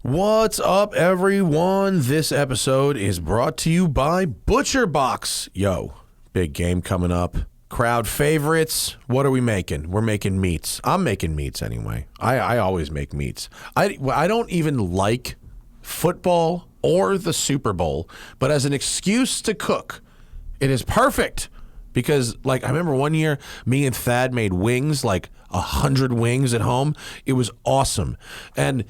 What's up, everyone? This episode is brought to you by ButcherBox. Yo, big game coming up. Crowd favorites. What are we making? We're making meats. I'm making meats anyway. I always make meats. I don't even like football or the Super Bowl, but as an excuse to cook, it is perfect. Because, I remember one year, me and Thad made wings, 100 wings at home. It was awesome. And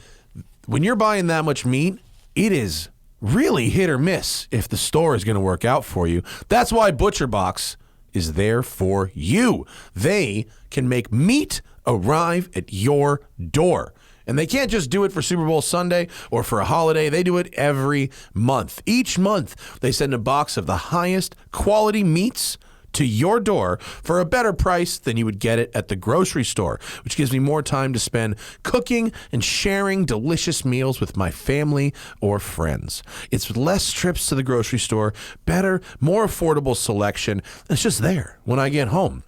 when you're buying that much meat, it is really hit or miss if the store is going to work out for you. That's why ButcherBox is there for you. They can make meat arrive at your door. And they can't just do it for Super Bowl Sunday or for a holiday. They do it every month. Each month, they send a box of the highest quality meats to your door for a better price than you would get it at the grocery store, which gives me more time to spend cooking and sharing delicious meals with my family or friends. It's less trips to the grocery store, better, more affordable selection. It's just there when I get home.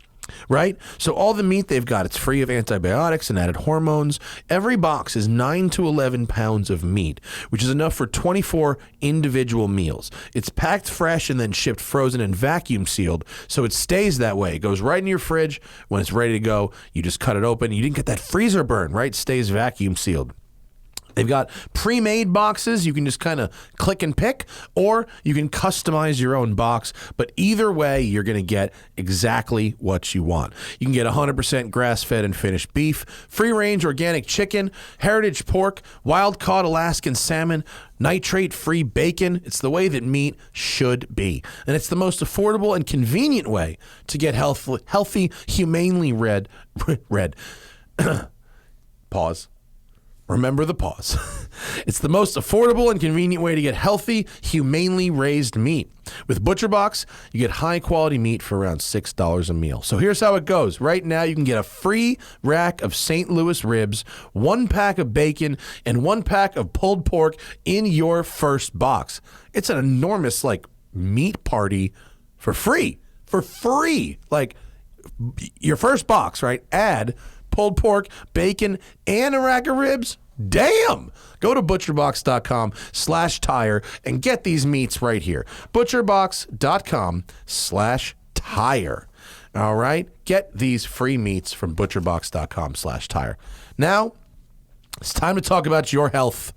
Right? So all the meat they've got, it's free of antibiotics and added hormones. Every box is 9 to 11 pounds of meat, which is enough for 24 individual meals. It's packed fresh and then shipped frozen and vacuum sealed, so it stays that way. It goes right in your fridge. When it's ready to go, you just cut it open. You didn't get that freezer burn, right? It stays vacuum sealed. They've got pre-made boxes you can just kind of click and pick, or you can customize your own box. But either way, you're going to get exactly what you want. You can get 100% grass-fed and finished beef, free-range organic chicken, heritage pork, wild-caught Alaskan salmon, nitrate-free bacon. It's the way that meat should be. And it's the most affordable and convenient way to get healthy, humanely red. Pause. Remember the pause. It's the most affordable and convenient way to get healthy, humanely raised meat. With ButcherBox, you get high-quality meat for around $6 a meal. So here's how it goes. Right now, you can get a free rack of St. Louis ribs, 1 pack of bacon, and 1 pack of pulled pork in your first box. It's an enormous, meat party for free. For free. Your first box, right? Add pulled pork, bacon, and a rack of ribs. Damn! Go to butcherbox.com/tire and get these meats right here. butcherbox.com/tire. All right? Get these free meats from butcherbox.com/tire. Now, it's time to talk about your health.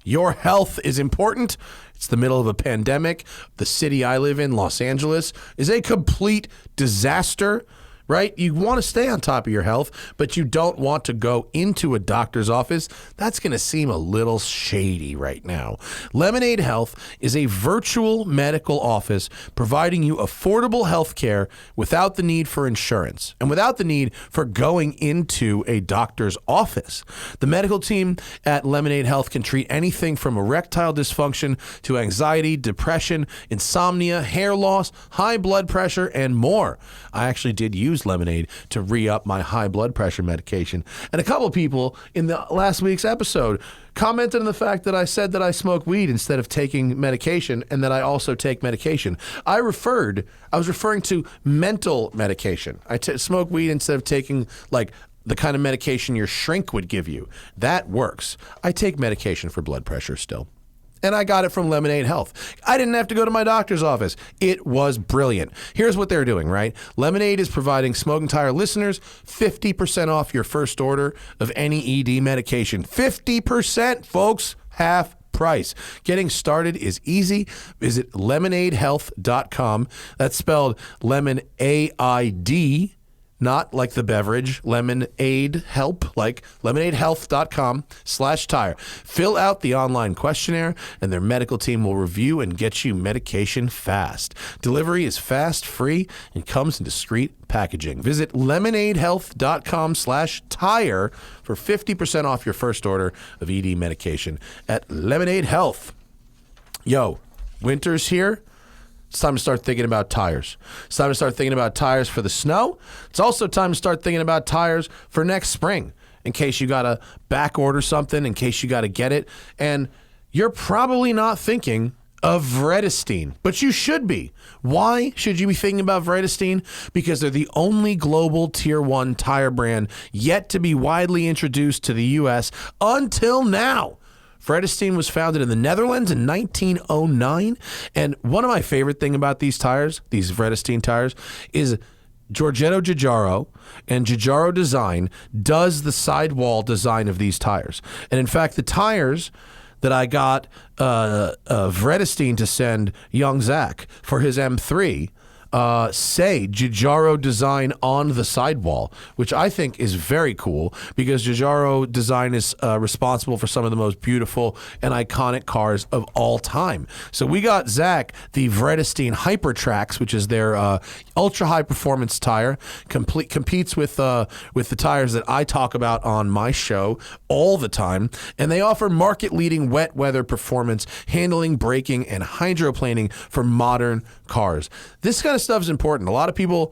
Your health is important. It's the middle of a pandemic. The city I live in, Los Angeles, is a complete disaster. Right? You want to stay on top of your health, but you don't want to go into a doctor's office. That's going to seem a little shady right now. Lemonade Health is a virtual medical office providing you affordable health care without the need for insurance and without the need for going into a doctor's office. The medical team at Lemonade Health can treat anything from erectile dysfunction to anxiety, depression, insomnia, hair loss, high blood pressure, and more. I actually did use Lemonade to re-up my high blood pressure medication. And a couple of people in the last week's episode commented on the fact that I said that I smoke weed instead of taking medication, and that I also take medication. I was referring to mental medication. I smoke weed instead of taking the kind of medication your shrink would give you. That works. I take medication for blood pressure still. And I got it from Lemonade Health. I didn't have to go to my doctor's office. It was brilliant. Here's what they're doing, right? Lemonade is providing Smoking Tire listeners 50% off your first order of any ED medication. 50%, folks. Half price. Getting started is easy. Visit lemonadehealth.com. That's spelled lemon A-I-D. Not like the beverage, lemonade help, like lemonadehealth.com/tire. Fill out the online questionnaire and their medical team will review and get you medication fast. Delivery is fast, free, and comes in discreet packaging. Visit lemonadehealth.com/tire for 50% off your first order of ED medication at Lemonade Health. Yo, winter's here. It's time to start thinking about tires. It's time to start thinking about tires for the snow. It's also time to start thinking about tires for next spring, in case you got to back order something, in case you got to get it. And you're probably not thinking of Vredestein, but you should be. Why should you be thinking about Vredestein? Because they're the only global Tier 1 tire brand yet to be widely introduced to the U.S. until now. Vredestein was founded in the Netherlands in 1909. And one of my favorite thing about these tires, these Vredestein tires, is Giorgetto Giugiaro and Giugiaro Design does the sidewall design of these tires. And in fact, the tires that I got Vredestein to send young Zach for his M3 say Giugiaro Design on the sidewall, which I think is very cool because Giugiaro Design is responsible for some of the most beautiful and iconic cars of all time. So we got Zach the Vredestein Hypertrax, which is their ultra high performance tire, competes with the tires that I talk about on my show all the time, and they offer market leading wet weather performance, handling, braking, and hydroplaning for modern cars. This kind of stuff is important. A lot of people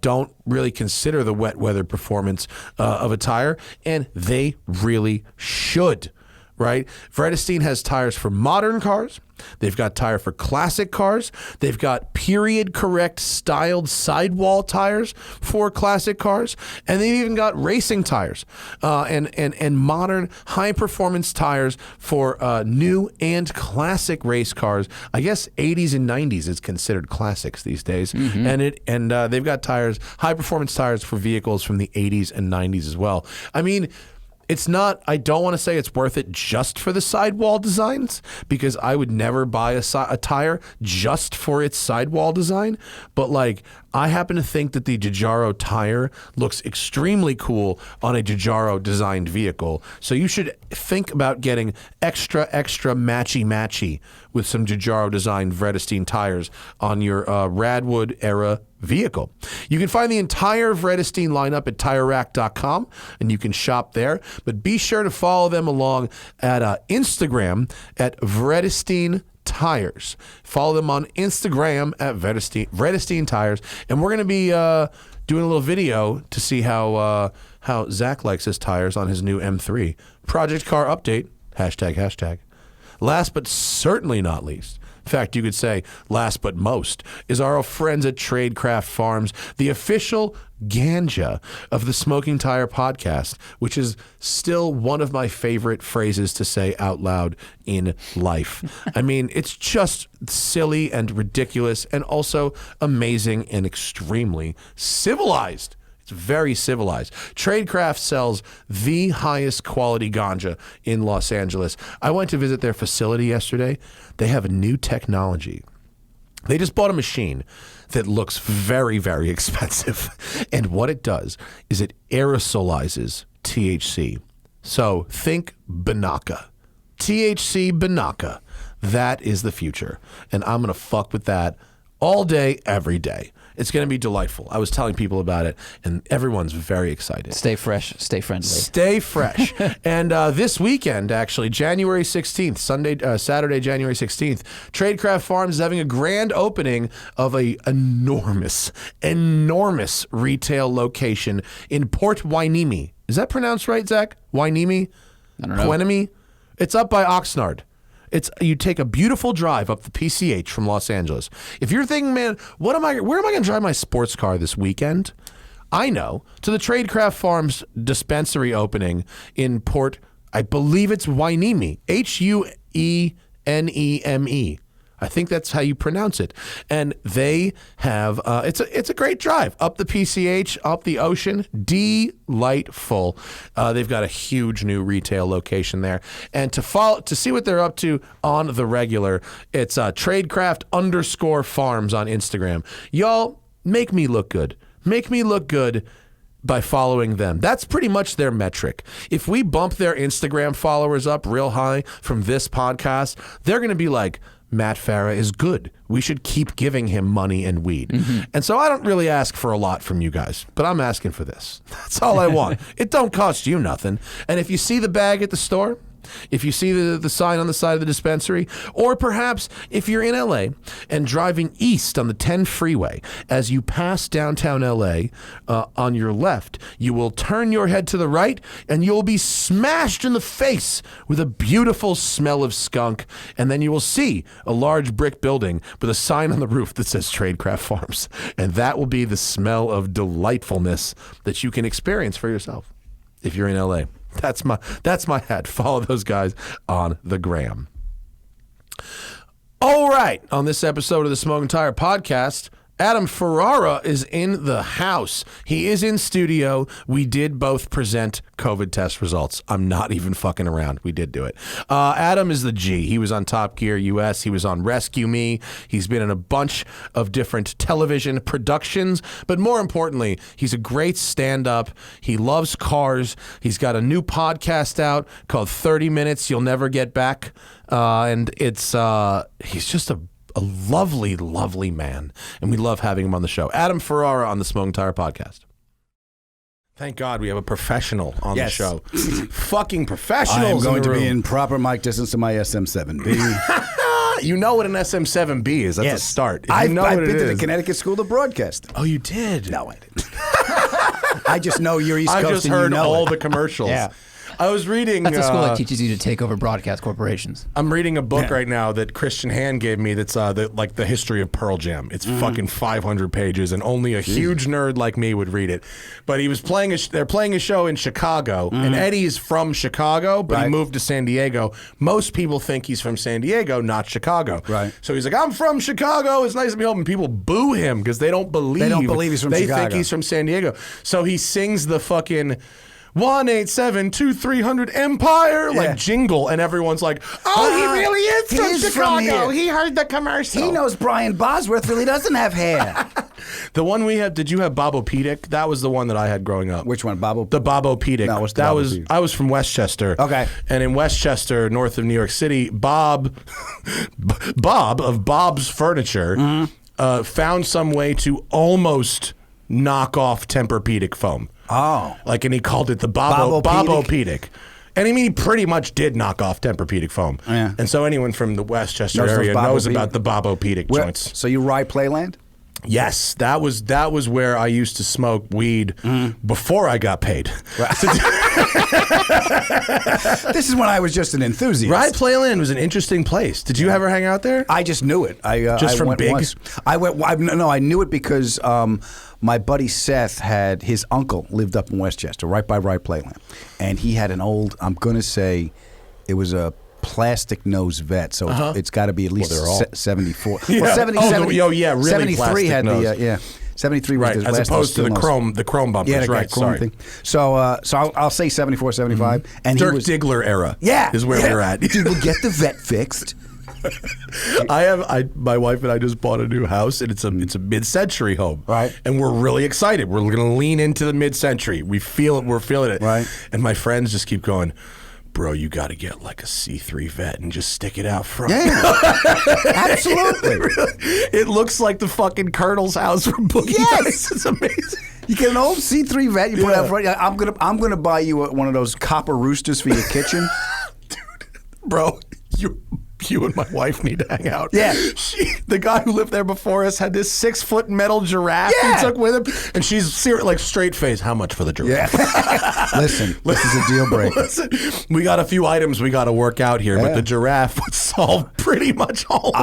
don't really consider the wet weather performance of a tire, and they really should, right? Vredestein has tires for modern cars. They've got tire for classic cars. They've got period correct styled sidewall tires for classic cars, and they've even got racing tires and modern high performance tires for new and classic race cars. I guess 80s and 90s is considered classics these days, and they've got tires, high performance tires for vehicles from the 80s and 90s as well. I mean, it's not, I don't want to say it's worth it just for the sidewall designs, because I would never buy a tire just for its sidewall design. But like, I happen to think that the Giugiaro tire looks extremely cool on a Giugiaro designed vehicle. So you should think about getting extra matchy with some Giugiaro designed Vredestein tires on your Radwood era vehicle. You can find the entire Vredestein lineup at TireRack.com, and you can shop there. But be sure to follow them along at Instagram at Vredestein Tires. Follow them on Instagram at Vredestein Tires, and we're going to be doing a little video to see how Zach likes his tires on his new M3. Project car update, hashtag. Last but certainly not least, in fact, you could say last but most, is our friends at Tradecraft Farms, the official ganja of the Smoking Tire Podcast, which is still one of my favorite phrases to say out loud in life. I mean, it's just silly and ridiculous and also amazing and extremely civilized. Very civilized. Tradecraft sells the highest quality ganja in Los Angeles. I went to visit their facility yesterday. They have a new technology. They just bought a machine that looks very, very expensive. And what it does is it aerosolizes THC. So think Banaka. THC Banaka. That is the future. And I'm going to fuck with that all day, every day. It's going to be delightful. I was telling people about it, and everyone's very excited. Stay fresh, stay friendly. Stay fresh. And this weekend, actually, January 16th, Saturday, January 16th, Tradecraft Farms is having a grand opening of a enormous retail location in Port Hueneme. Is that pronounced right, Zach? Hueneme? I don't know. Hueneme? It's up by Oxnard. You take a beautiful drive up the PCH from Los Angeles. If you're thinking, man, where am I going to drive my sports car this weekend? I know, to the Tradecraft Farms dispensary opening in Port, I believe it's Hueneme, Hueneme. I think that's how you pronounce it. And they have, it's a great drive up the PCH, up the ocean, delightful. They've got a huge new retail location there. And to see what they're up to on the regular, it's Tradecraft_farms on Instagram. Y'all, make me look good. Make me look good by following them. That's pretty much their metric. If we bump their Instagram followers up real high from this podcast, they're going to be like, Matt Farah is good. We should keep giving him money and weed. Mm-hmm. And so I don't really ask for a lot from you guys, but I'm asking for this. That's all I want. It don't cost you nothing. And if you see the bag at the store, if you see the sign on the side of the dispensary, or perhaps if you're in LA and driving east on the 10 freeway, as you pass downtown LA on your left, you will turn your head to the right and you'll be smashed in the face with a beautiful smell of skunk. And then you will see a large brick building with a sign on the roof that says Tradecraft Farms. And that will be the smell of delightfulness that you can experience for yourself if you're in LA. That's my hat. Follow those guys on the gram. All right. On this episode of the Smoking Tire Podcast, Adam Ferrara is in the house. He is in studio. We did both present COVID test results. I'm not even fucking around. We did do it. Adam is the G. He was on Top Gear US. He was on Rescue Me. He's been in a bunch of different television productions. But more importantly, he's a great stand-up. He loves cars. He's got a new podcast out called 30 Minutes You'll Never Get Back. And it's he's just a lovely, lovely man, and we love having him on the show. Adam Ferrara on the Smoking Tire Podcast. Thank God we have a professional on the show. Fucking professionals. I'm going to be in proper mic distance to my SM7B. You know what an SM7B is. That's a start. I've been to the Connecticut School of Broadcast. Oh, you did? No, I didn't. I just know you're East Coast. I just heard all the commercials. Yeah. I was reading... That's a school that teaches you to take over broadcast corporations. I'm reading a book right now that Christian Hand gave me that's the history of Pearl Jam. It's fucking 500 pages, and only a huge nerd like me would read it. But he was playing they're playing a show in Chicago, and Eddie's from Chicago, but he moved to San Diego. Most people think he's from San Diego, not Chicago. Right. So he's like, I'm from Chicago. It's nice to be home. And people boo him because they don't believe he's from Chicago. They think he's from San Diego. So he sings the fucking 1-877-2300 Empire like jingle, and everyone's like, oh, he really is from Chicago. He heard the commercial. He knows Brian Bosworth really doesn't have hair. The one we have, did you have Bobo-pedic? That was the one that I had growing up. Which one, The Bobo-pedic. No, what's the Bobo-pedic? I was from Westchester. Okay. And in Westchester, north of New York City, Bob of Bob's Furniture found some way to almost knock off Tempur-Pedic foam. Oh. And he called it the Bobo-pedic. And I mean, he pretty much did knock off Tempur-Pedic foam. Yeah. And so anyone from the Westchester area knows about the Bobo-pedic joints. So you ride Playland? Yes, that was where I used to smoke weed before I got paid. This is when I was just an enthusiast. Ride Playland was an interesting place. Did you ever hang out there? I just knew it. I from went Big? once. I knew it because my buddy Seth had his uncle lived up in Westchester, right by Ride Playland, and he had an old. I'm gonna say, it was a plastic nose vet, so it's got to be at least 74. Yeah. Well, 70, 70, really 73 plastic had nose. the 73 was the as last opposed to the nose. chrome bumpers. Yeah, right. chrome thing. So I'll say 74, 75. And Dirk he was, Diggler era. Yeah, is where we're at. Dude, we'll get the vet fixed. My wife and I just bought a new house, and it's a mid-century home, right? And we're really excited. We're going to lean into the mid-century. We feel it. We're feeling it, right? And my friends just keep going, bro, you got to get like a C3 vet and just stick it out front. Yeah, absolutely. It looks like the fucking Colonel's house from Boogie Nights. It's amazing. You get an old C3 vet. You put it out front. I'm gonna buy you one of those copper roosters for your kitchen, dude. Bro, you and my wife need to hang out. Yeah. The guy who lived there before us had this 6-foot metal giraffe he took with him, and she's straight face. How much for the giraffe? Yeah. Listen, this is a deal breaker. Listen, we got a few items we got to work out here, but the giraffe would solve pretty much all of it.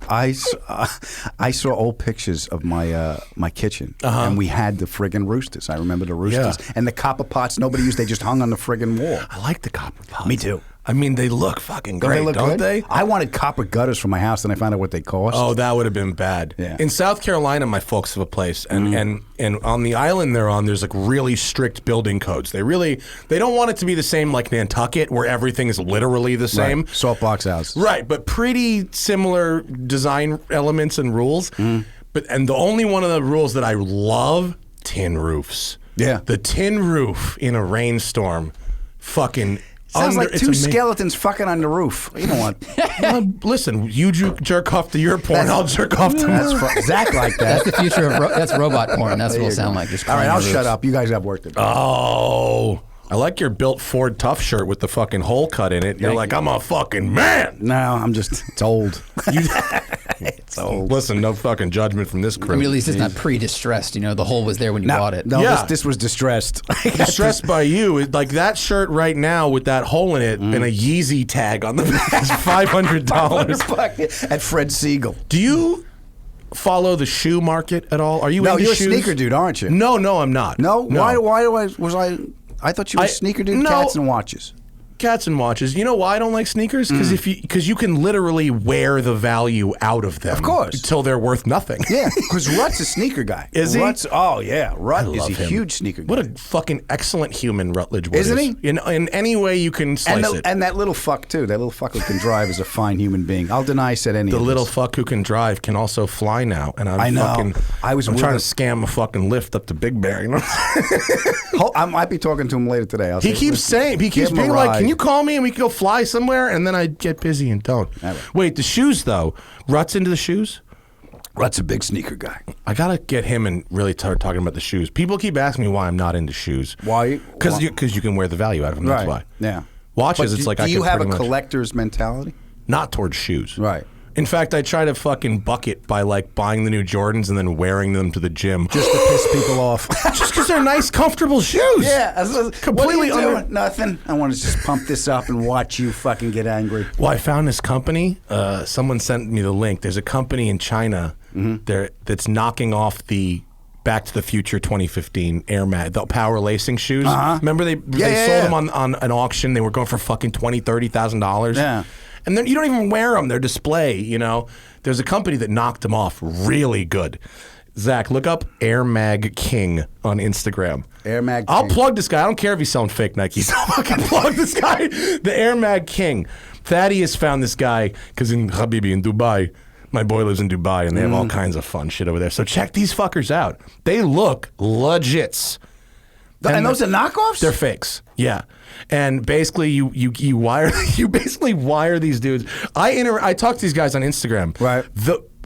I saw old pictures of my kitchen, and we had the friggin' roosters. I remember the roosters and the copper pots. Nobody used; they just hung on the friggin' wall. I like the copper pots. Me too. I mean, they look fucking great, don't they? I wanted copper gutters for my house, and I found out what they cost. Oh, that would have been bad. Yeah. In South Carolina, my folks have a place, and on the island they're on, there's like really strict building codes. They don't want it to be the same like Nantucket, where everything is literally the same. Right. Saltbox house. Right, but pretty similar design elements and rules. And the only one of the rules that I love, tin roofs. Yeah. The tin roof in a rainstorm, fucking... Sounds like two skeletons fucking on the roof. You don't want... Listen, you jerk off to your porn, I'll jerk off to mine. That's exactly like that. That's the future of that's robot porn. That's what it'll sound like. Just all right, I'll roofs. shut up. You guys have work to do. Oh, I like your built Ford Tough shirt with the fucking hole cut in it. You're like, I'm a fucking man. No, I'm just... It's old. It's old. Listen, no fucking judgment from this crew. I mean, at least it's not pre-distressed. You know, the hole was there when you bought it. No, this was distressed. Distressed by you. Like that shirt right now with that hole in it and a Yeezy tag on the back is $500. At Fred Siegel. Do you follow the shoe market at all? Are you No, into you're shoes? a sneaker dude, aren't you? No, I'm not. No? Why was I... I thought you were a sneaker dude. No. Cats and watches. Cats and watches. You know why I don't like sneakers? Because you can literally wear the value out of them. Of course. Until they're worth nothing. Yeah, because Rut's a sneaker guy. Is he? Rut's, oh, yeah. Rut is love a him. huge sneaker guy. What a fucking excellent human Rutledge Wood Isn't is. he? In any way you can slice it. And that little fuck, too. That little fuck who can drive is a fine human being. I'll deny I said any The of little this. fuck who can drive can also fly now. And I know. I'm with trying to scam a fucking lift up to Big Bear. You know? I might be talking to him later today. He keeps give him a being like, ride. "Can you call me and we can go fly somewhere?" And then I get busy and don't. Right. Wait, the shoes though. Rut's into the shoes. Rut's a big sneaker guy. I gotta get him and really start talking about the shoes. People keep asking me why I'm not into shoes. Why? Because you can wear the value out of them. That's why. Yeah. Watches. But It's like do I you can have a pretty much- collector's mentality? not towards shoes. Right. In fact, I try to fucking bucket by like buying the new Jordans and then wearing them to the gym. Just to piss people off. Just because they're nice, comfortable shoes. Yeah. Completely what are you under- doing? Nothing. I want to just pump this up and watch you fucking get angry. Well, I found this company. Someone sent me the link. There's a company in China there that's knocking off the Back to the Future 2015 Air Mag, the power lacing shoes. Remember they sold them on an auction. They were going for fucking $20,000-$30,000. Yeah. And then you don't even wear them. They're display, you know. There's a company that knocked them off really good. Zach, look up Air Mag King on Instagram. Air Mag I'll King. plug this guy. I don't care if he's selling fake Nikes. I'll fucking plug this guy. The Air Mag King. Thaddeus found this guy because in Habibi, in Dubai, my boy lives in Dubai, and they have all kinds of fun shit over there. So check these fuckers out. They look legits. And those are knockoffs? They're fakes. Yeah. And basically you wire you basically wire these dudes. I talk to these guys on Instagram. Right.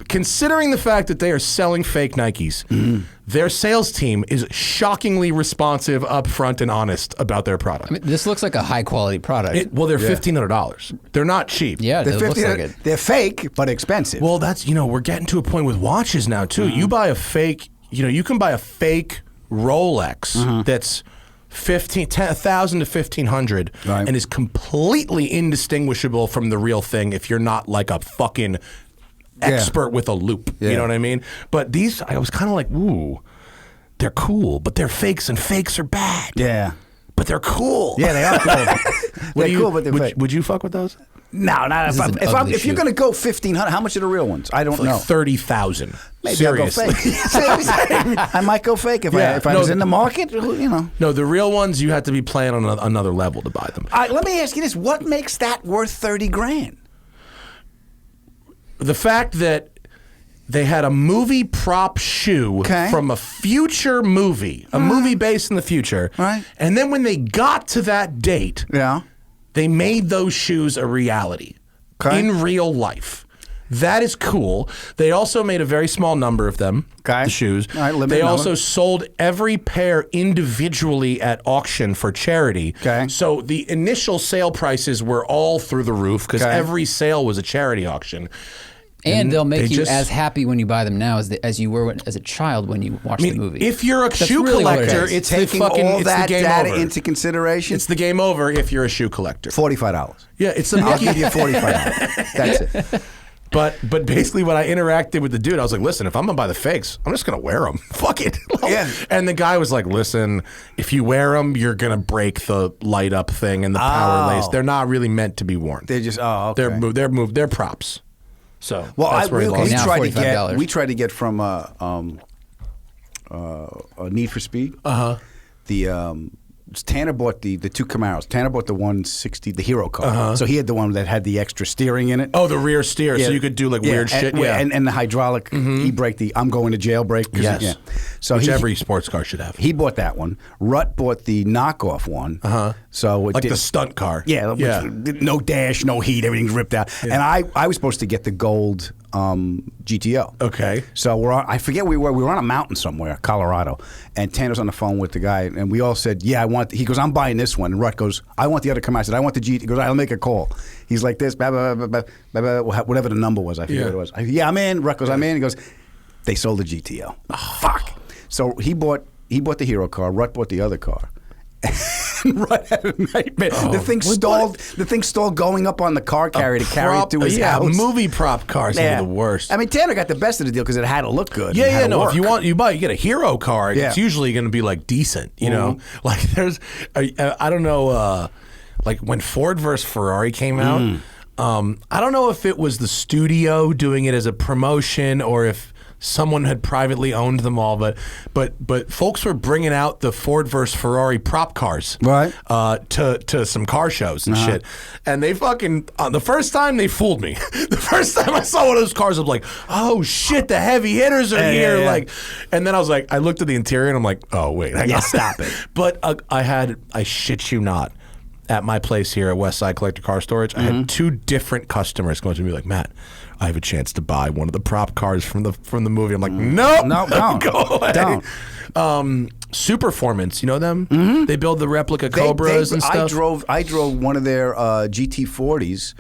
Considering the fact that they are selling fake Nikes, their sales team is shockingly responsive, upfront, and honest about their product. I mean, this looks like a high quality product. They're $1,500. They're not cheap. Yeah, it looks like it. They're fake, but expensive. Well, that's, we're getting to a point with watches now, too. You buy a fake, you can buy a fake Rolex that's $1,000 to $1,500 Right. and is completely indistinguishable from the real thing if you're not like a fucking expert with a loop. Yeah. You know what I mean? But these, I was kind of like, ooh, they're cool, but they're fakes, and fakes are bad. Yeah. But they're cool. Yeah, they are cool. They're cool, but they're fake. Would you fuck with those? No, not This is an ugly if you're shoe. going to go $1,500, how much are the real ones? I don't Like know. 30,000. Maybe Seriously. I'll go fake. I might go fake if I was in the market. No, the real ones, you have to be playing on another level to buy them. Let me ask you this: what makes that worth $30,000? The fact that they had a movie prop shoe from a future movie, a movie based in the future, Right. And then when they got to that date, Yeah. they made those shoes a reality in real life. That is cool. They also made a very small number of them, the shoes. All right, limited they number. also sold every pair individually at auction for charity. Okay. So the initial sale prices were all through the roof because every sale was a charity auction. And they'll make they you just- as happy when you buy them now as you were as a child when you watched the movie. If you're a shoe really what it collector, is. it's Taking the fucking all it's that the game data over. into consideration, It's the game over if you're a shoe collector. $45. Yeah, it's the I'll give you $45. That's it. But basically, when I interacted with the dude, I was like, "Listen, if I'm gonna buy the fakes, I'm just gonna wear them. Fuck it." Yeah. And the guy was like, "Listen, if you wear them, you're gonna break the light up thing and the power lace. They're not really meant to be worn. They're just okay. They're props." So Well, that's where he lost. Now $45. we tried to get from Need for Speed. Tanner bought the two Camaros. Tanner bought the 160, the Hero car. So he had the one that had the extra steering in it. Oh, the rear steer, so you could do like weird shit. Yeah, and the hydraulic e-brake, the I'm going to jail brake. Yes. Yeah. So which every sports car should have. he bought that one. Rut bought the knockoff one. So it Like did, the stunt car. Yeah, no dash, no heat, everything's ripped out. And I was supposed to get the gold GTO. Okay. So I forget we were on a mountain somewhere, Colorado, and Tanner's on the phone with the guy, and we all said, "Yeah, I want." He goes, "I'm buying this one." And Rut goes, "I want the other Camaro." I said, "I want the GT." He goes, "I'll make a call." He's like this, blah, blah, blah, blah, blah, blah, whatever the number was. I forget what it was. Yeah, I'm in. Rut goes, "I'm in." He goes, "They sold the GTO." Fuck. So he bought the Hero car. Rut bought the other car. Right at a nightmare. Oh, The thing stalled. The thing stalled going up on the car carrier to carry it to his house. Movie prop cars are the worst. I mean, Tanner got the best of the deal because it had to look good. Yeah. No, if you get a hero car, it's usually going to be like decent. You know, like there's, I don't know, like when Ford versus Ferrari came out. I don't know if it was the studio doing it as a promotion or if someone had privately owned them all, but folks were bringing out the Ford versus Ferrari prop cars, right? To some car shows and shit, and they fucking the first time they fooled me. The first time I saw one of those cars, I was like, "Oh shit, the heavy hitters are here!" Like, and then I was like, I looked at the interior and I'm like, "Oh wait, stop it." But I shit you not. At my place here at Westside Collector Car Storage, I had 2 different customers going to me like, Matt, I have a chance to buy one of the prop cars from the movie. I'm like, no, don't. Go away. Don't. Superformance, you know them? They build the replica Cobras and stuff. I drove one of their GT40s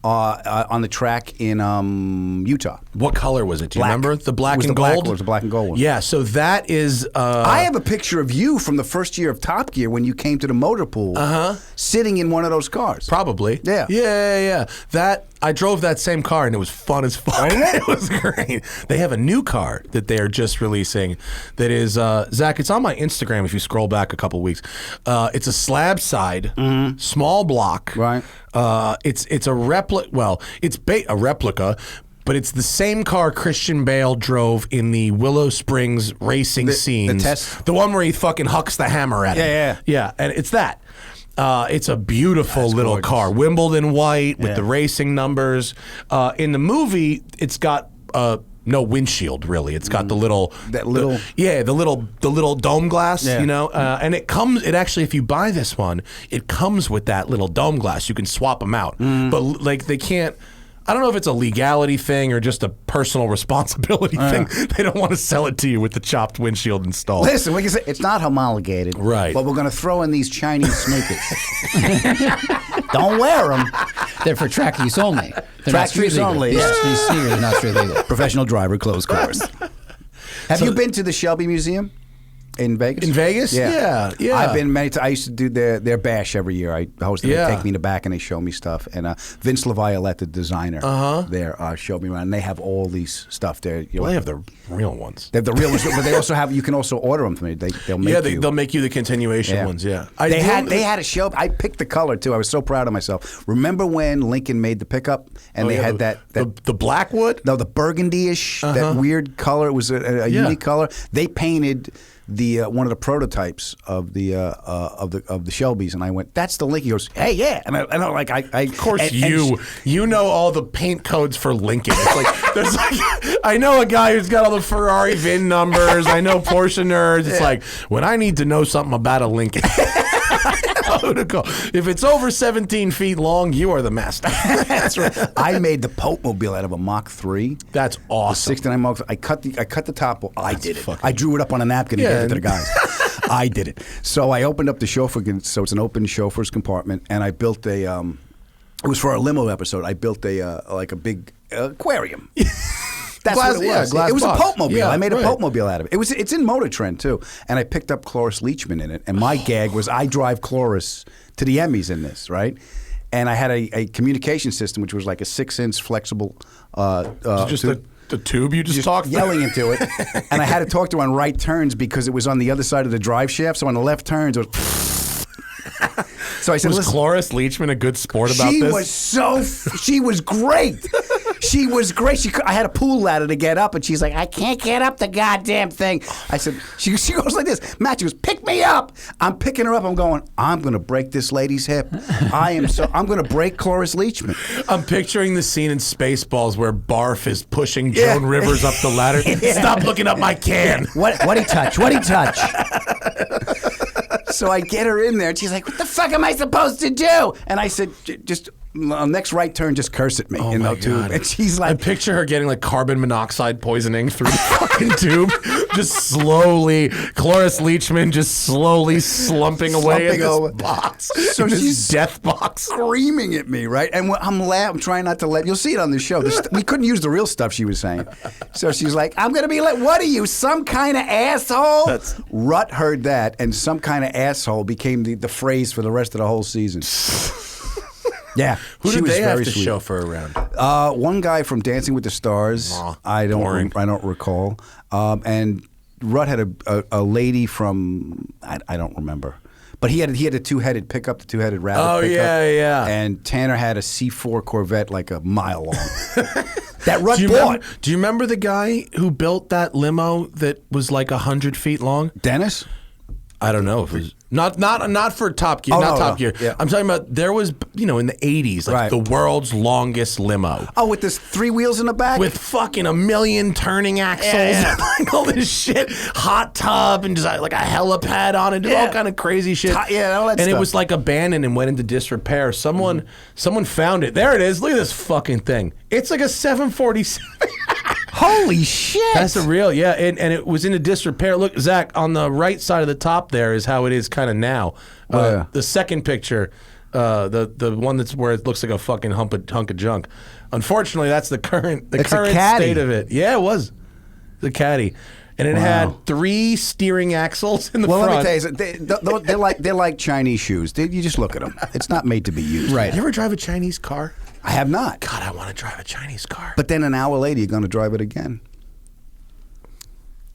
on the track in Utah. What color was it? Do you remember? The black and It gold? was the black and gold one. Yeah, so that is... I have a picture of you from the first year of Top Gear when you came to the motor pool sitting in one of those cars. Probably. Yeah. Yeah. I drove that same car and it was fun as fuck. It was great. They have a new car that they are just releasing that is, Zach, it's on my Instagram if you scroll back a couple weeks. It's a slab side, small block. Right. It's a replica. Well, it's a replica, but it's the same car Christian Bale drove in the Willow Springs racing scenes. The one where he fucking hucks the hammer at him. Yeah, and it's that. It's a beautiful little car, Wimbledon white with the racing numbers. In the movie, it's got no windshield really. It's got the little dome glass, you know. And it actually, if you buy this one, it comes with that little dome glass. You can swap them out, but like they can't. I don't know if it's a legality thing or just a personal responsibility thing. They don't want to sell it to you with the chopped windshield installed. Listen, we can say it's not homologated, right? But we're going to throw in these Chinese sneakers. Don't wear them. They're for track use only. They're track use only. Yeah, these sneakers are not street legal. Professional driver, closed course. Have you been to the Shelby Museum? In Vegas? In Vegas? Yeah. I've been many times. I used to do their bash every year. I hosted They take me in the back and they show me stuff. And Vince LaViolette, the designer there, showed me around. And they have all these stuff there. Well, they have the real ones. They have the real ones, but they also have. You can also order them from me. They'll make you. They'll make you the continuation ones. Yeah. They had a show. I picked the color too. I was so proud of myself. Remember when Lincoln made the pickup and they had the Blackwood? No, the burgundy-ish, that weird color. It was a unique color. They painted the one of the prototypes of the Shelbys, and I went, "That's the Lincoln." He goes, "Hey, yeah," and I'm like, of course you know all the paint codes for Lincoln. It's like there's like I know a guy who's got all the Ferrari VIN numbers. I know Porsche nerds. It's like when I need to know something about a Lincoln. If it's over 17 feet long, you are the master. That's right. I made the Pope Mobile out of a Mach 3. That's awesome. The 69 Mach 3. I cut the top. I did it. I drew it up on a napkin and gave it to the guys. I did it. So I opened up the chauffeur. So it's an open chauffeur's compartment, and I built a. It was for our limo episode. I built a big aquarium. That's what it was. It was a Pope Mobile. Yeah, I made a Pope Mobile out of it. It's in Motor Trend too. And I picked up Cloris Leachman in it. And my gag was I drive Cloris to the Emmys in this, right? And I had a communication system which was like a 6-inch flexible. Just the tube you just talked yelling into it. And I had to talk to her on right turns because it was on the other side of the drive shaft. So on the left turns, it was. So I said, was Cloris Leachman a good sport about this? She was great. She was great. I had a pool ladder to get up, and she's like, "I can't get up the goddamn thing." I said, she goes like this. Matt, she goes, "Pick me up." I'm picking her up. I'm going, I'm going to break this lady's hip. I'm going to break Cloris Leachman. I'm picturing the scene in Spaceballs where Barf is pushing Joan Rivers up the ladder. Stop looking up my can. What'd he touch? What'd he touch? So I get her in there, and she's like, "What the fuck am I supposed to do?" And I said, "Just next right turn, just curse at me. Oh you know, my too. God. And she's I like, picture her getting like carbon monoxide poisoning through the fucking tube, just slowly. Cloris Leachman just slowly slumping away in Slumping this over. box. So in this she's death box. screaming at me, right? And I'm laughing, trying not to let. You'll see it on the show. We couldn't use the real stuff she was saying. So she's like, I'm going to be like, what are you, some kind of asshole? Rut heard that, and some kind of asshole became the phrase for the rest of the whole season. Yeah. Who she did was they have very to sweet. chauffeur around? One guy from Dancing with the Stars. I don't recall. And Rut had a lady from I don't remember. But he had a two-headed pickup, the two-headed rabbit Oh, pickup. yeah. And Tanner had a C4 Corvette like a mile long. That Rut Do you, bought. remember, do you remember the guy who built that limo that was like 100 feet long? Dennis? I don't know if it was not for Top Gear, Oh, not no, Top no. Gear. Yeah. I'm talking about there was in the 80s like Right. the world's longest limo. Oh, with this 3 wheels in the back? With fucking a million turning axles, Yeah. and like all this shit, hot tub, and just like a helipad on it, just all kind of crazy shit. All that and stuff. it was like abandoned and went into disrepair. Someone found it. There it is. Look at this fucking thing. It's like a 747. Holy shit. That's a real, yeah, and it was into disrepair. Look, Zach, on the right side of the top there is how it is kind of now. Yeah. The second picture, the one that's where it looks like a fucking hunk of junk. Unfortunately, that's the current It's a caddy. state of it. Yeah, it was the caddy, and it had 3 steering axles in the front. Well, let me tell you, they're like Chinese shoes. You just look at them. It's not made to be used. Right. You ever drive a Chinese car? I have not. God, I want to drive a Chinese car. But then an hour later, you're going to drive it again.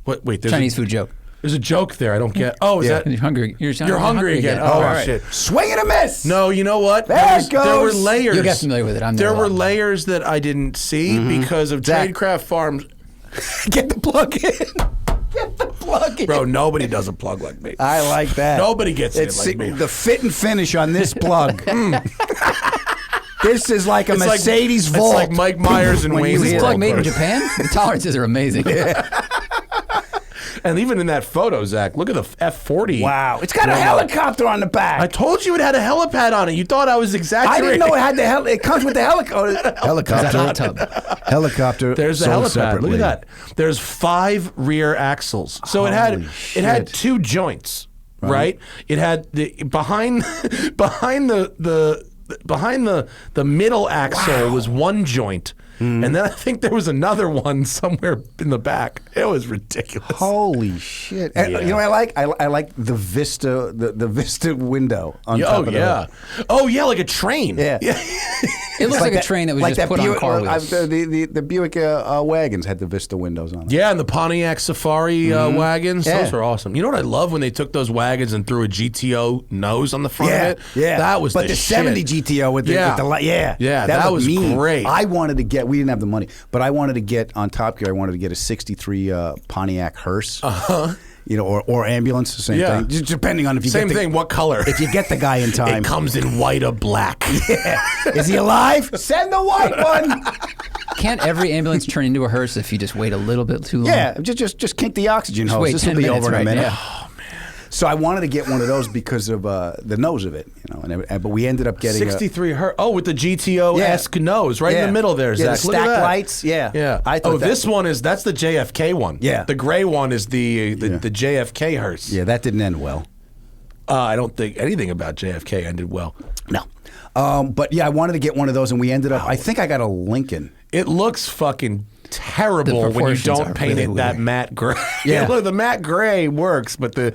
What? Wait, there's Chinese food joke. There's a joke there. I don't get. Oh, is Yeah. that You're hungry. you're hungry again? Oh, all right. shit. Swing and a miss. No, you know what? There it There were goes. layers. You'll get familiar with it. I'm there There a were lot. layers that I didn't see because of Zach. Tradecraft Farms. Get the plug in. Get the plug in. Bro, nobody does a plug like me. I like that. Nobody gets it It's like me. the fit and finish on this plug. This is like a It's like- Mercedes it's Vault. like Mike Myers and When Wayne you Is this hear plug it. made in Japan? The tolerances are amazing. And even in that photo, Zach, look at the F40. Wow. It's got a helicopter on the back. I told you it had a helipad on it. You thought I was I exaggerating. didn't know it had the it comes with the helicopter. Helicopter. Hot tub. Helicopter. There's the sold helipad. separately. Look at that. There's 5 rear axles. So it had shit. 2 joints, right? It had the behind the middle axle was 1 joint. And then I think there was another one somewhere in the back. It was ridiculous. Holy shit! And Yeah. you know what I like? I like the Vista, the Vista window on top of the hood. Oh yeah, like a train. Yeah. It looks like a that- train that was like just that put Buick, on car wheels. the Buick wagons had the Vista windows on them. Yeah, and the Pontiac Safari wagons, Yeah. those were awesome. You know what I love when they took those wagons and threw a GTO nose on the front Yeah, of it? yeah. That was but the the shit. 70 GTO with the, Yeah. with the light. Yeah, Yeah, that was mean. great. I wanted to get. We didn't have the money, but I wanted to get on Top Gear. I wanted to get a '63 Pontiac hearse. You know, or ambulance, the same Yeah. thing. Just depending on if you Same get the, thing, what color? If you get the guy in time. It comes in white or black. Yeah. Is he alive? Send the white one. Can't every ambulance turn into a hearse if you just wait a little bit too long? Yeah, just kink the oxygen hose. wait This will 10 be minutes, over in a right, minute. yeah. So I wanted to get one of those because of the nose of it, you know. But we ended up getting 63 Hertz. Oh, with the GTO-esque nose right in the middle there, Yeah, Zach. the Look at stacked that. lights. Yeah, Yeah. I thought This one that's the JFK one. Yeah. The gray one is the JFK hearse. Yeah, that didn't end well. I don't think anything about JFK ended well. No. But yeah, I wanted to get one of those, and we ended up. I think I got a Lincoln. It looks fucking terrible when you proportions don't are paint really it that weird. matte gray. Yeah. Look, the matte gray works, but the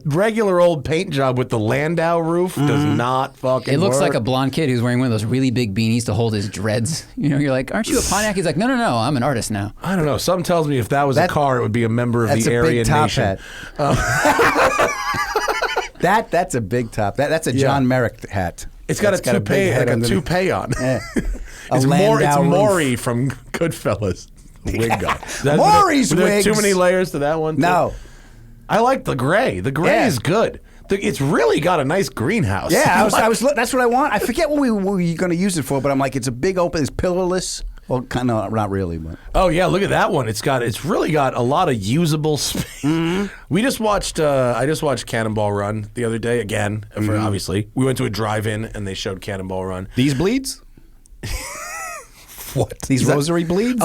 regular old paint job with the Landau roof does not fucking It looks work. like a blonde kid who's wearing one of those really big beanies to hold his dreads. You know, you're like, aren't you a Pontiac? He's like, no, I'm an artist now. I don't know. Something tells me if that was a That- car, it would be a member of That's the a Aryan big top Nation. hat. That's a big top. That's a John Merrick hat. It's got That's a toupee, big head like a underneath. toupee on. Yeah. It's A more. It's Landau roof. Maury from Goodfellas. The wig guy. Maury's were there wigs. too many layers to that one? too? No. I like the gray. The gray Yeah. is good. It's really got a nice greenhouse. Yeah, I was. That's what I want. I forget what we were going to use it for, but I'm like, it's a big open. It's pillarless. Well, kind of not really, but Oh yeah, look at that one. It's really got a lot of usable space. We just watched. I just watched Cannonball Run the other day again. Obviously, we went to a drive-in and they showed Cannonball Run. these bleeds. What? These rosary bleeds?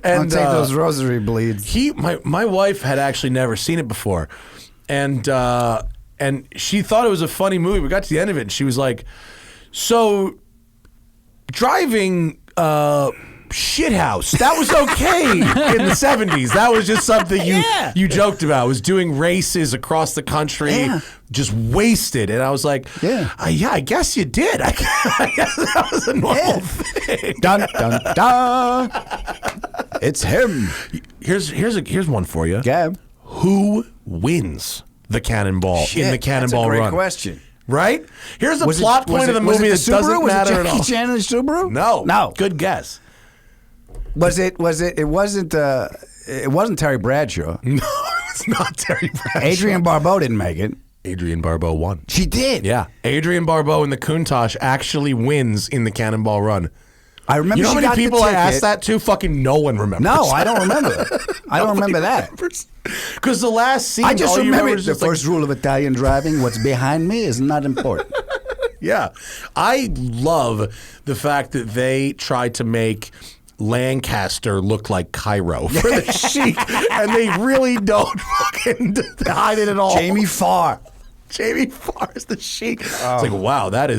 And I'll take those rosary bleeds. My wife had actually never seen it before, and she thought it was a funny movie. We got to the end of it, and she was like, "So, driving shithouse, that was okay in the 70s. That was just something you joked about. Was doing races across the country, just wasted." And I was like, I guess you did. I guess that was a normal thing. Dun, dun, dun. It's him. Here's one for you. Gab. Who wins the cannonball in the Cannonball That's a great Run? question. Right? Here's the plot point of the movie that doesn't matter at all. Was it Jackie Chan and the Subaru? No. Good guess. It wasn't Terry Bradshaw. No, it's not Terry Bradshaw. Adrienne Barbeau didn't make it. Adrienne Barbeau won. She did. Yeah. Adrienne Barbeau in the Countach actually wins in the Cannonball Run. I remember. You know she how got many people the I ticket. asked that to? Fucking no one remembers. No, I don't remember. I don't remember that. Because the last scene, I just all you remember is the just like, first rule of Italian driving: what's behind me is not important. Yeah. I love the fact that they tried to make Lancaster looked like Cairo for the Sheik, and they really don't fucking hide it at all. Jamie Farr is the Sheik. It's like, wow, that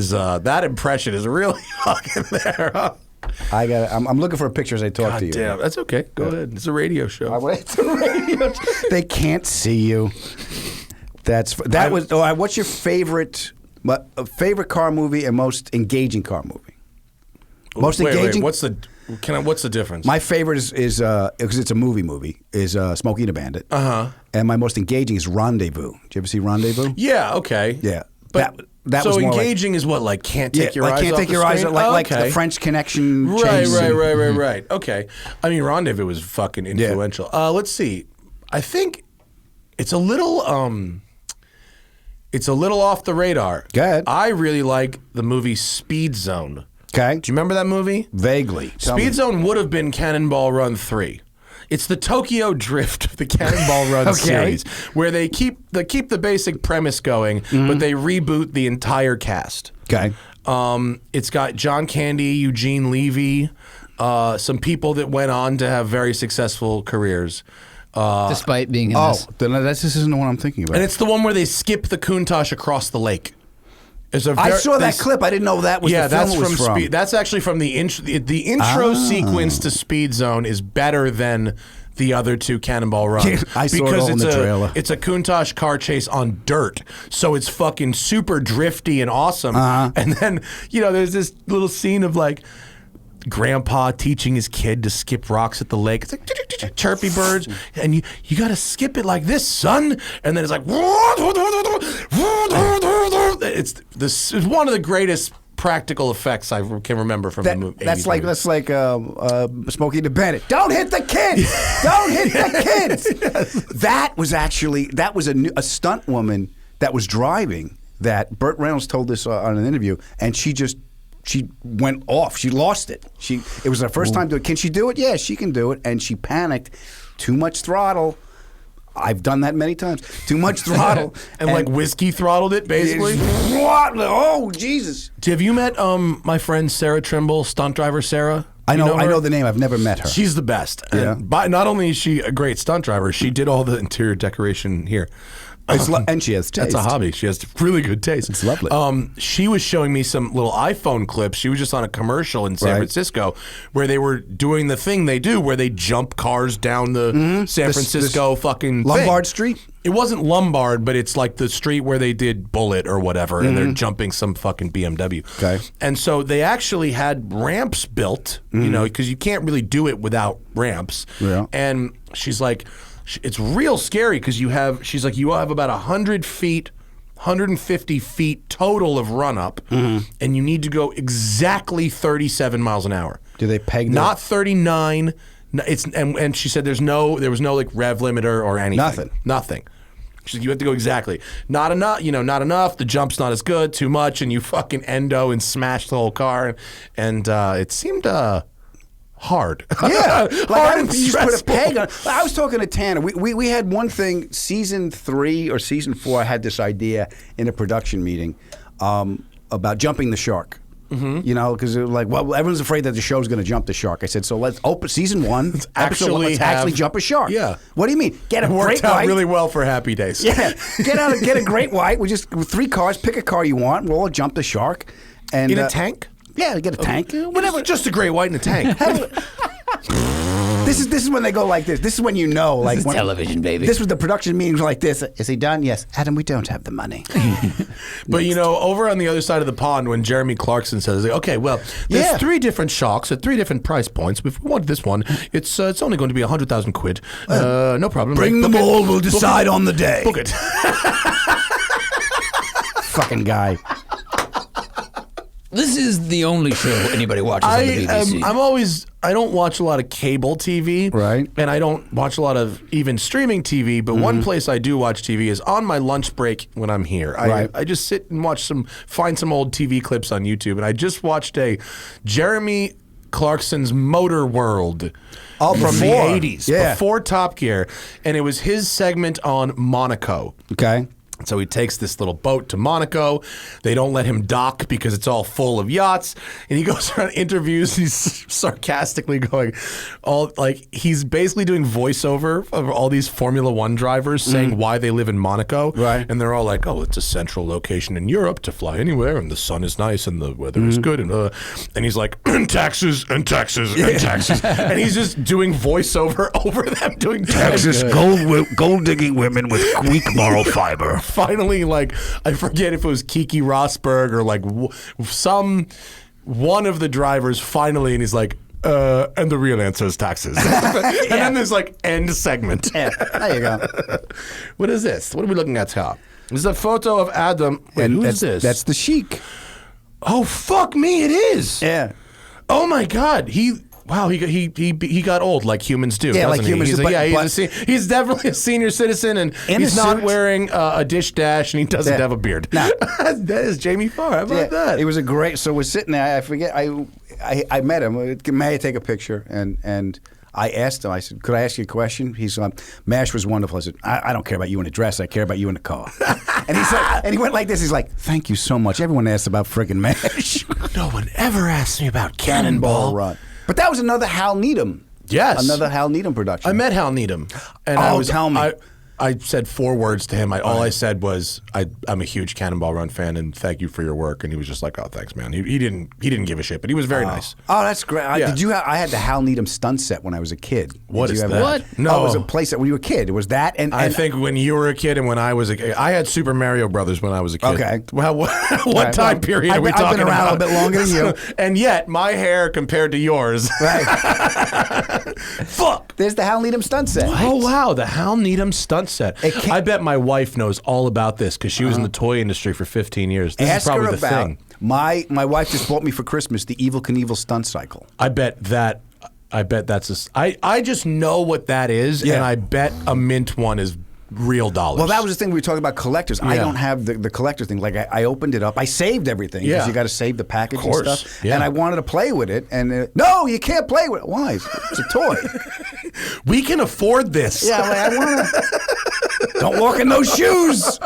impression is really fucking there. Huh? I'm looking for a picture as I talk to you. Damn, that's okay. Go ahead. It's a radio show. It's a radio. They can't see you. What's your favorite car movie and most engaging car movie? Most engaging. What's the difference? My favorite is because it's a movie is Smokey and the Bandit. And my most engaging is Rendezvous. Did you ever see Rendezvous? Yeah. Okay. Yeah. But that so was more engaging is what, like can't take your eyes can't off take the your eyes screen? like the French Connection. Right. Okay. I mean, Rendezvous was fucking influential. Let's see. I think it's a little off the radar. Go ahead. I really like the movie Speed Zone. Okay. Do you remember that movie? Vaguely. Speed Zone would have been Cannonball Run 3. It's the Tokyo Drift of the Cannonball Run series, where they keep the basic premise going, but they reboot the entire cast. Okay. It's got John Candy, Eugene Levy, some people that went on to have very successful careers. Despite being in this. This isn't the one I'm thinking about. And it's the one where they skip the Countach across the lake. I saw that clip. I didn't know that was the film it was from. That's actually from the intro. The intro sequence to Speed Zone is better than the other two Cannonball Run. I saw it all in the trailer. It's a Countach car chase on dirt, so it's fucking super drifty and awesome. And then there's this little scene of like grandpa teaching his kid to skip rocks at the lake. It's like chirpy birds, and you got to skip it like this, son. And then it's like it's one of the greatest practical effects I can remember from the movie. That's like Smokey the Bandit. Don't hit the kids! Don't hit the kids! Yes. That was a stunt woman that was driving. That Burt Reynolds told this on an interview, and she went off. She lost it. It was her first time doing it. Can she do it? Yeah, she can do it. And she panicked. Too much throttle. I've done that many times. Too much throttle. and like whiskey throttled it, basically? Oh, Jesus. Have you met my friend Sarah Trimble, stunt driver Sarah? I know the name. I've never met her. She's the best. Yeah. And not only is she a great stunt driver, she did all the interior decoration here. And she has taste. That's a hobby. She has really good taste. It's lovely. She was showing me some little iPhone clips. She was just on a commercial in San Francisco where they were doing the thing they do where they jump cars down the San Francisco fucking Lombard thing. Street? It wasn't Lombard, but it's like the street where they did Bullet or whatever, and they're jumping some fucking BMW. Okay. And so they actually had ramps built, because you can't really do it without ramps. Yeah. And she's like, it's real scary because you have about 100 feet, 150 feet total of run up, and you need to go exactly 37 miles an hour. Do they peg that? Not 39. And she said there was no like rev limiter or anything. Nothing. She said you have to go exactly. Not enough. Not enough. The jump's not as good. Too much, and you fucking endo and smash the whole car. And it seemed hard. Yeah, hard and you stressful. put a peg on. I was talking to Tanner. We had one thing, season 3 or season 4. I had this idea in a production meeting about jumping the shark. You know, because like, well, everyone's afraid that the show's going to jump the shark. I said, so let's open season 1. Let's actually jump a shark. Yeah. What do you mean? Get a Worked great out white. really well for Happy Days. Yeah. Get a great white. We just 3 cars. Pick a car you want. We'll all jump the shark. And In a tank? Yeah, get a tank. Whatever. Just a great white in a tank. This is when they go like this. This is when you know, like, This is television, baby. This was the production meetings like this. Is he done? Yes. Adam, we don't have the money. But you know, over on the other side of the pond, when Jeremy Clarkson says, "Okay, well, there's 3 different sharks at 3 different price points. If we want this one, it's only going to be 100,000 quid. No problem. Bring them all. We'll decide on the day. Book it." Fucking guy. This is the only show anybody watches on the BBC. I don't watch a lot of cable TV. Right. And I don't watch a lot of even streaming TV, but one place I do watch TV is on my lunch break when I'm here. I just sit and find some old TV clips on YouTube, and I just watched a Jeremy Clarkson's Motor World from the 80s, before Top Gear, and it was his segment on Monaco. Okay. So he takes this little boat to Monaco. They don't let him dock because it's all full of yachts. And he goes around interviews. He's sarcastically going, he's basically doing voiceover of all these Formula One drivers saying why they live in Monaco. Right. And they're all like, oh, it's a central location in Europe to fly anywhere, and the sun is nice and the weather is good. And he's like, and taxes and taxes and taxes. And he's just doing voiceover over them doing taxes. Gold digging women with weak moral fiber. Finally, like, I forget if it was Kiki Rosberg or like one of the drivers finally, and he's like, and the real answer is taxes. And then there's like end segment. Yeah, there you go. What is this? What are we looking at top? This is a photo of Adam. Wait, who's this? That's the Sheik. Oh, fuck me, it is. Yeah. Oh my God, he got old like humans do. Yeah, like humans do. He's definitely a senior citizen, and he's not wearing a dish dash, and he doesn't have a beard. No. That is Jamie Farr. How about that? It was a great. So we're sitting there. I forget. I met him. May I take a picture? And I asked him. I said, "Could I ask you a question?" He's MASH was wonderful. I said, "I don't care about you in a dress. I care about you in the car." And he's like, and he went like this. He's like, "Thank you so much. Everyone asks about friggin' MASH. No one ever asked me about Cannonball Run." But that was another Hal Needham. Yes. Another Hal Needham production. I met Hal Needham. And tell me. I said 4 words to him. All I said was, I'm a huge Cannonball Run fan, and thank you for your work. And he was just like, oh, thanks, man. He didn't give a shit, but he was very nice. Oh, that's great. Yeah. I had the Hal Needham stunt set when I was a kid. What is that? What? No. Oh, it was a place that when you were a kid. It was that. And I think when you were a kid and when I was a kid. I had Super Mario Brothers when I was a kid. Okay. Well, what time period are we talking about? I've been around a bit longer than you. And yet, my hair compared to yours. Right. Fuck. There's the Hal Needham stunt set. Oh, wow. The Hal Needham stunt set. I bet my wife knows all about this because she was in the toy industry for 15 years. This is probably the thing. My wife just bought me for Christmas the Evel Knievel stunt cycle. I bet that's I just know what that is, and I bet a mint one is real dollars. Well, that was the thing we were talking about collectors. I don't have the collector thing. Like I opened it up. I saved everything because you got to save the package and stuff. Yeah. And I wanted to play with it. And no, you can't play with it. Why? It's a toy. We can afford this. Yeah, like, I want to. Don't walk in those shoes.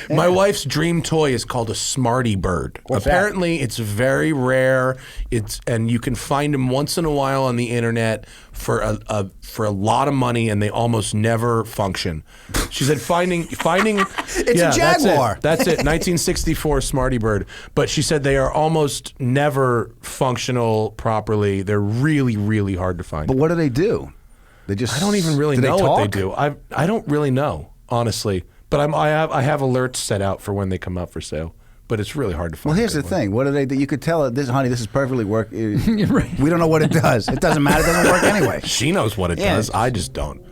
My wife's dream toy is called a Smarty Bird. Apparently, it's very rare. And you can find them once in a while on the internet for a lot of money, and they almost never function. She said finding it's a Jaguar. That's it. 1964 Smarty Bird. But she said they are almost never functional properly. They're really, really hard to find. But what do they do? They just I don't even really know what they do. I don't really know, honestly. But I have alerts set out for when they come up for sale. But it's really hard to find. Well, here's the thing. What do they do? You could tell this, honey, this is perfectly work. Right. We don't know what it does. It doesn't matter. It doesn't work anyway. She knows what it does. I just don't.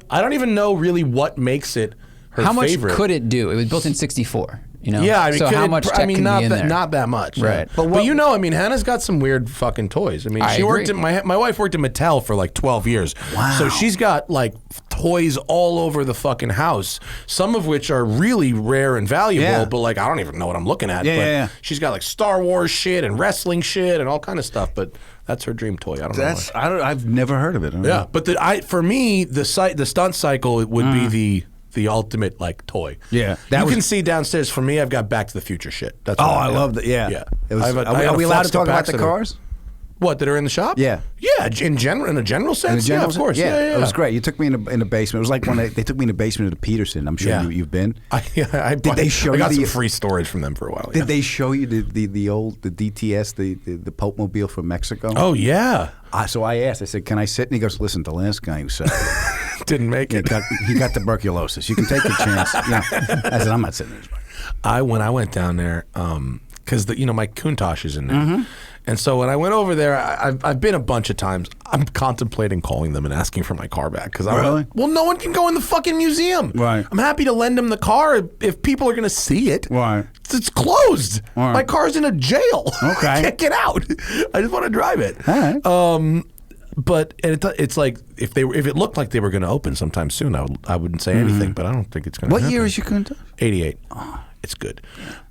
I don't even know really what makes it her favorite. How much could it do? It was built in 64. You know? Yeah, I mean, so how much tech can be in there? Not that much, right? But you know, I mean, Hannah's got some weird fucking toys. I mean, she worked at my wife worked at Mattel for like 12 years. Wow. So she's got like toys all over the fucking house. Some of which are really rare and valuable, but like I don't even know what I'm looking at. Yeah. She's got like Star Wars shit and wrestling shit and all kind of stuff. But that's her dream toy. I don't know. I've never heard of it. Yeah, but for me, the stunt cycle would be the the ultimate like toy. Yeah, you can see downstairs from me. I've got Back to the Future shit. That's what I love that. Yeah, yeah. It was, I have are we a allowed to Flex talk about the capacitor. cars? What, that are in the shop? Yeah. Yeah, in a general sense. Yeah, of course. Yeah. It was great. You took me in the basement. It was like when they took me in the basement of the Peterson. I'm sure you've been. Did they show I got you some free storage from them for a while. Did they show you the old DTS, the Pope Mobile from Mexico? Oh, yeah. So I asked. I said, "Can I sit?" And he goes, "Listen, the last guy who said Didn't make it. he got tuberculosis. You can take the chance." I said, "I'm not sitting there." When I went down there, because my Countach is in there. And so when I went over there, I've been a bunch of times. I'm contemplating calling them and asking for my car back. Because well, no one can go in the fucking museum. Right. I'm happy to lend them the car if people are going to see it. Right. It's closed. Right. My car's in a jail. Okay. I can't get out. I just want to drive it. All right. But it's like if it looked like they were going to open sometime soon, I wouldn't say anything. But I don't think it's going to happen. What year is your Countach? 88. It's good.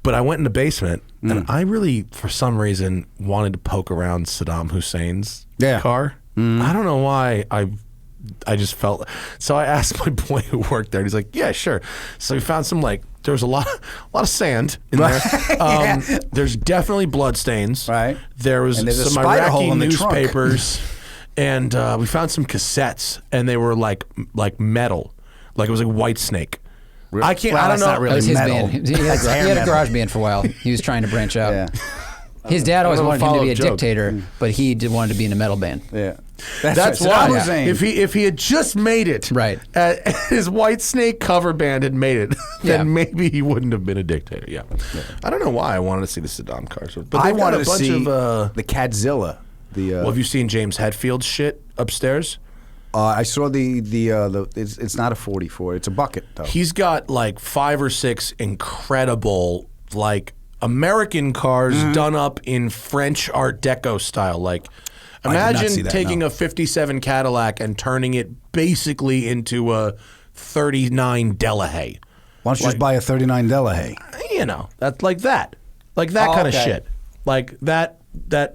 But I went in the basement, and I really, for some reason, wanted to poke around Saddam Hussein's car. I don't know why. I just felt... So I asked my boy who worked there, and he's like, yeah, sure. So we found some, there was a lot of sand in there. There's definitely blood stains. Right. There was some Iraqi newspapers. And we found some cassettes, and they were like metal. Like it was like White Snake. I can't. Well, I don't know. not really That was his metal. band. He had a garage band for a while. He was trying to branch out. Yeah. His dad always wanted him to be a follow-up joke. dictator, but he wanted to be in a metal band. Yeah. That's right. why. Saddam Hussein. If he had just made it, Right. His White Snake cover band had made it, then Yeah. maybe he wouldn't have been a dictator. Yeah. I don't know why I wanted to see the Saddam cars, but I they wanted got a to bunch see of. the Cadzilla. Well, have you seen James Hetfield's shit upstairs? I saw the it's not a 44. It's a bucket though. He's got like 5 or 6 incredible American cars done up in French Art Deco style. Like, I did not see imagine that, taking no. a '57 Cadillac and turning it basically into a '39 Delahaye. Why don't you just buy a 39 Delahaye? That's like that kind of okay. shit. Like that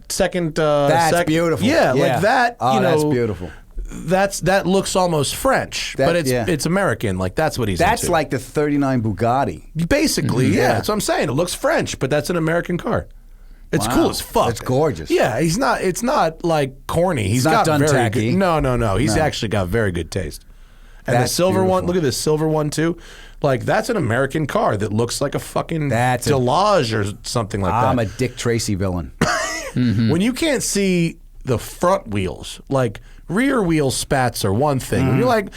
second. That's beautiful. Yeah, like that. Oh, that's beautiful. That looks almost French, but it's American. Like that's what he's That's into. like the 39 Bugatti. Basically, yeah. That's what I'm saying. It looks French, but that's an American car. It's Wow. cool as fuck. It's gorgeous. Yeah, it's not like corny. He's not got done very tacky. good. No. He's actually got very good taste. And That's the silver one, beautiful. look at this silver one too. Like that's an American car that looks like a fucking That's a- Delage or something like I'm that. a Dick Tracy villain. When you can't see the front wheels, like rear wheel spats are one thing. When you're like,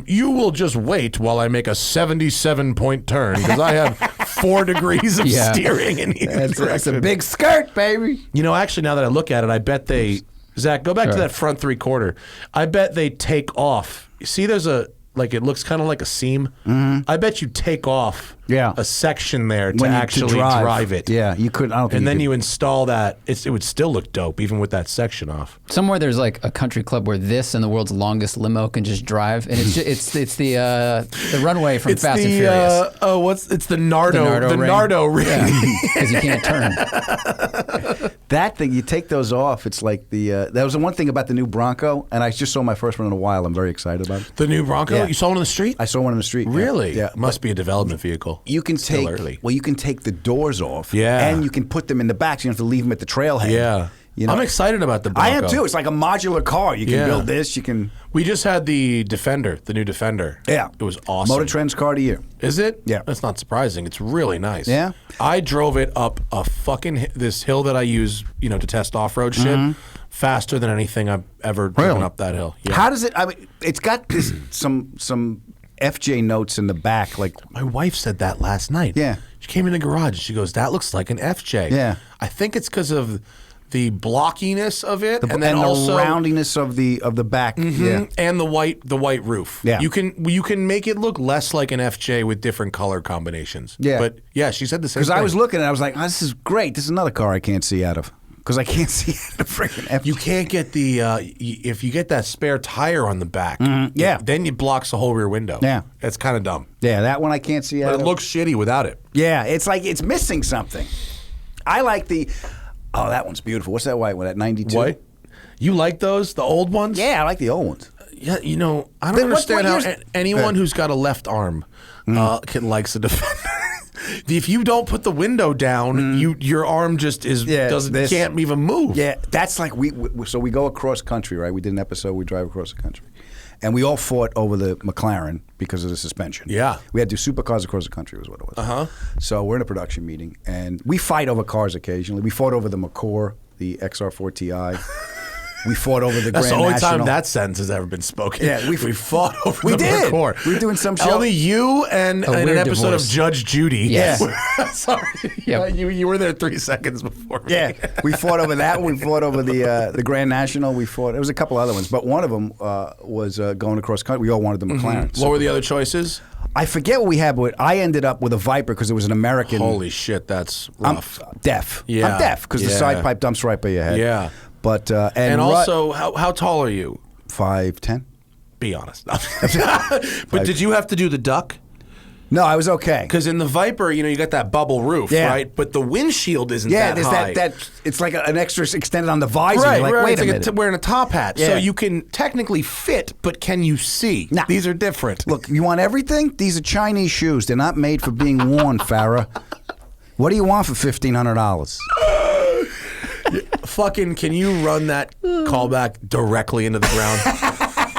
you will just wait while I make a 77-point turn because I have 4 degrees of steering in either direction. That's a big skirt, baby. Actually, now that I look at it, I bet they, Zach, go back to that front 3/4. I bet they take off. See, there's it looks kind of like a seam. I bet you take off a section there to actually drive it. Yeah, you could. I don't think And then could. you install that. It would still look dope, even with that section off. Somewhere there's like a country club where this and the world's longest limo can just drive, and it's the runway from Fast and Furious. It's the Nardo ring. Because you can't turn. That thing, you take those off. It's like that was the one thing about the new Bronco, and I just saw my first one in a while. I'm very excited about it. The new Bronco? Yeah. You saw one on the street? I saw one in the street. Really? Yeah. Must be a development vehicle. You can Still take early. you can take the doors off. Yeah. And you can put them in the back, so you don't have to leave them at the trailhead. Yeah. I'm excited about the Bronco. I am too. It's like a modular car. You can build this. You can. We just had the Defender, the new Defender. Yeah. It was awesome. Motor Trend's car of the year. Is it? Yeah. That's not surprising. It's really nice. Yeah. I drove it up a fucking this hill that I use, to test off-road shit, faster than anything I've ever driven up that hill. Yeah. How does it? I mean, it's got this some FJ notes in the back, like. My wife said that last night. Yeah. She came in the garage and she goes, "That looks like an FJ." Yeah. I think it's because of the blockiness of it, and then the also roundiness of the back. Yeah. and the white roof. Yeah. You can make it look less like an FJ with different color combinations. Yeah. But yeah, she said the same Because thing. I was looking, and I was like, "This is great. This is another car I can't see out of." Because I can't see out of freaking FJ. You can't get the if you get that spare tire on the back. Yeah. Then it blocks the whole rear window. Yeah. It's kind of dumb. Yeah, that one I can't see out But of. it looks shitty without it. Yeah, it's like it's missing something. I like the. Oh, that one's beautiful. What's that white one? That 92. What? You like those, the old ones? Yeah, I like the old ones. Yeah, you know, I don't Then understand how years- anyone who's got a left arm likes a defender. If you don't put the window down, your arm just can't even move. Yeah, that's like so we go across country, right? We did an episode. We drive across the country, and we all fought over the McLaren because of the suspension. Yeah, we had to do supercars across the country, was what it was. So we're in a production meeting, and we fight over cars occasionally. We fought over the McCore, the XR4 Ti. We fought over the Grand That's the only National. time that sentence has ever been spoken. Yeah, we fought over we the did. McCore. We were doing some show. Only you and an weird episode divorce. of Judge Judy. Yes. Sorry. Yep. You were there 3 seconds before me. Yeah, we fought over that. We fought over the Grand National. We fought. There was a couple other ones, but one of them was going across country. We all wanted the McLaren. What were the other choices? I forget what we had, but I ended up with a Viper because it was an American. Holy shit, that's rough. I'm deaf. Yeah. I'm deaf because the Yeah. side pipe dumps right by your head. Yeah. But And also, how tall are you? 5'10". Be honest. But did you have to do the duck? No, I was okay. Because in the Viper, you got that bubble roof, Yeah. right? But the windshield isn't Yeah, that there's high. that it's like an extra extended on the visor. Right, You're like, right. wait It's a like minute. wearing a top hat. So Yeah. you can technically fit, but can you see? Nah. These are different. Look, you want everything? These are Chinese shoes. They're not made for being worn, Farrah. What do you want for $1,500? Fucking, can you run that callback directly into the ground?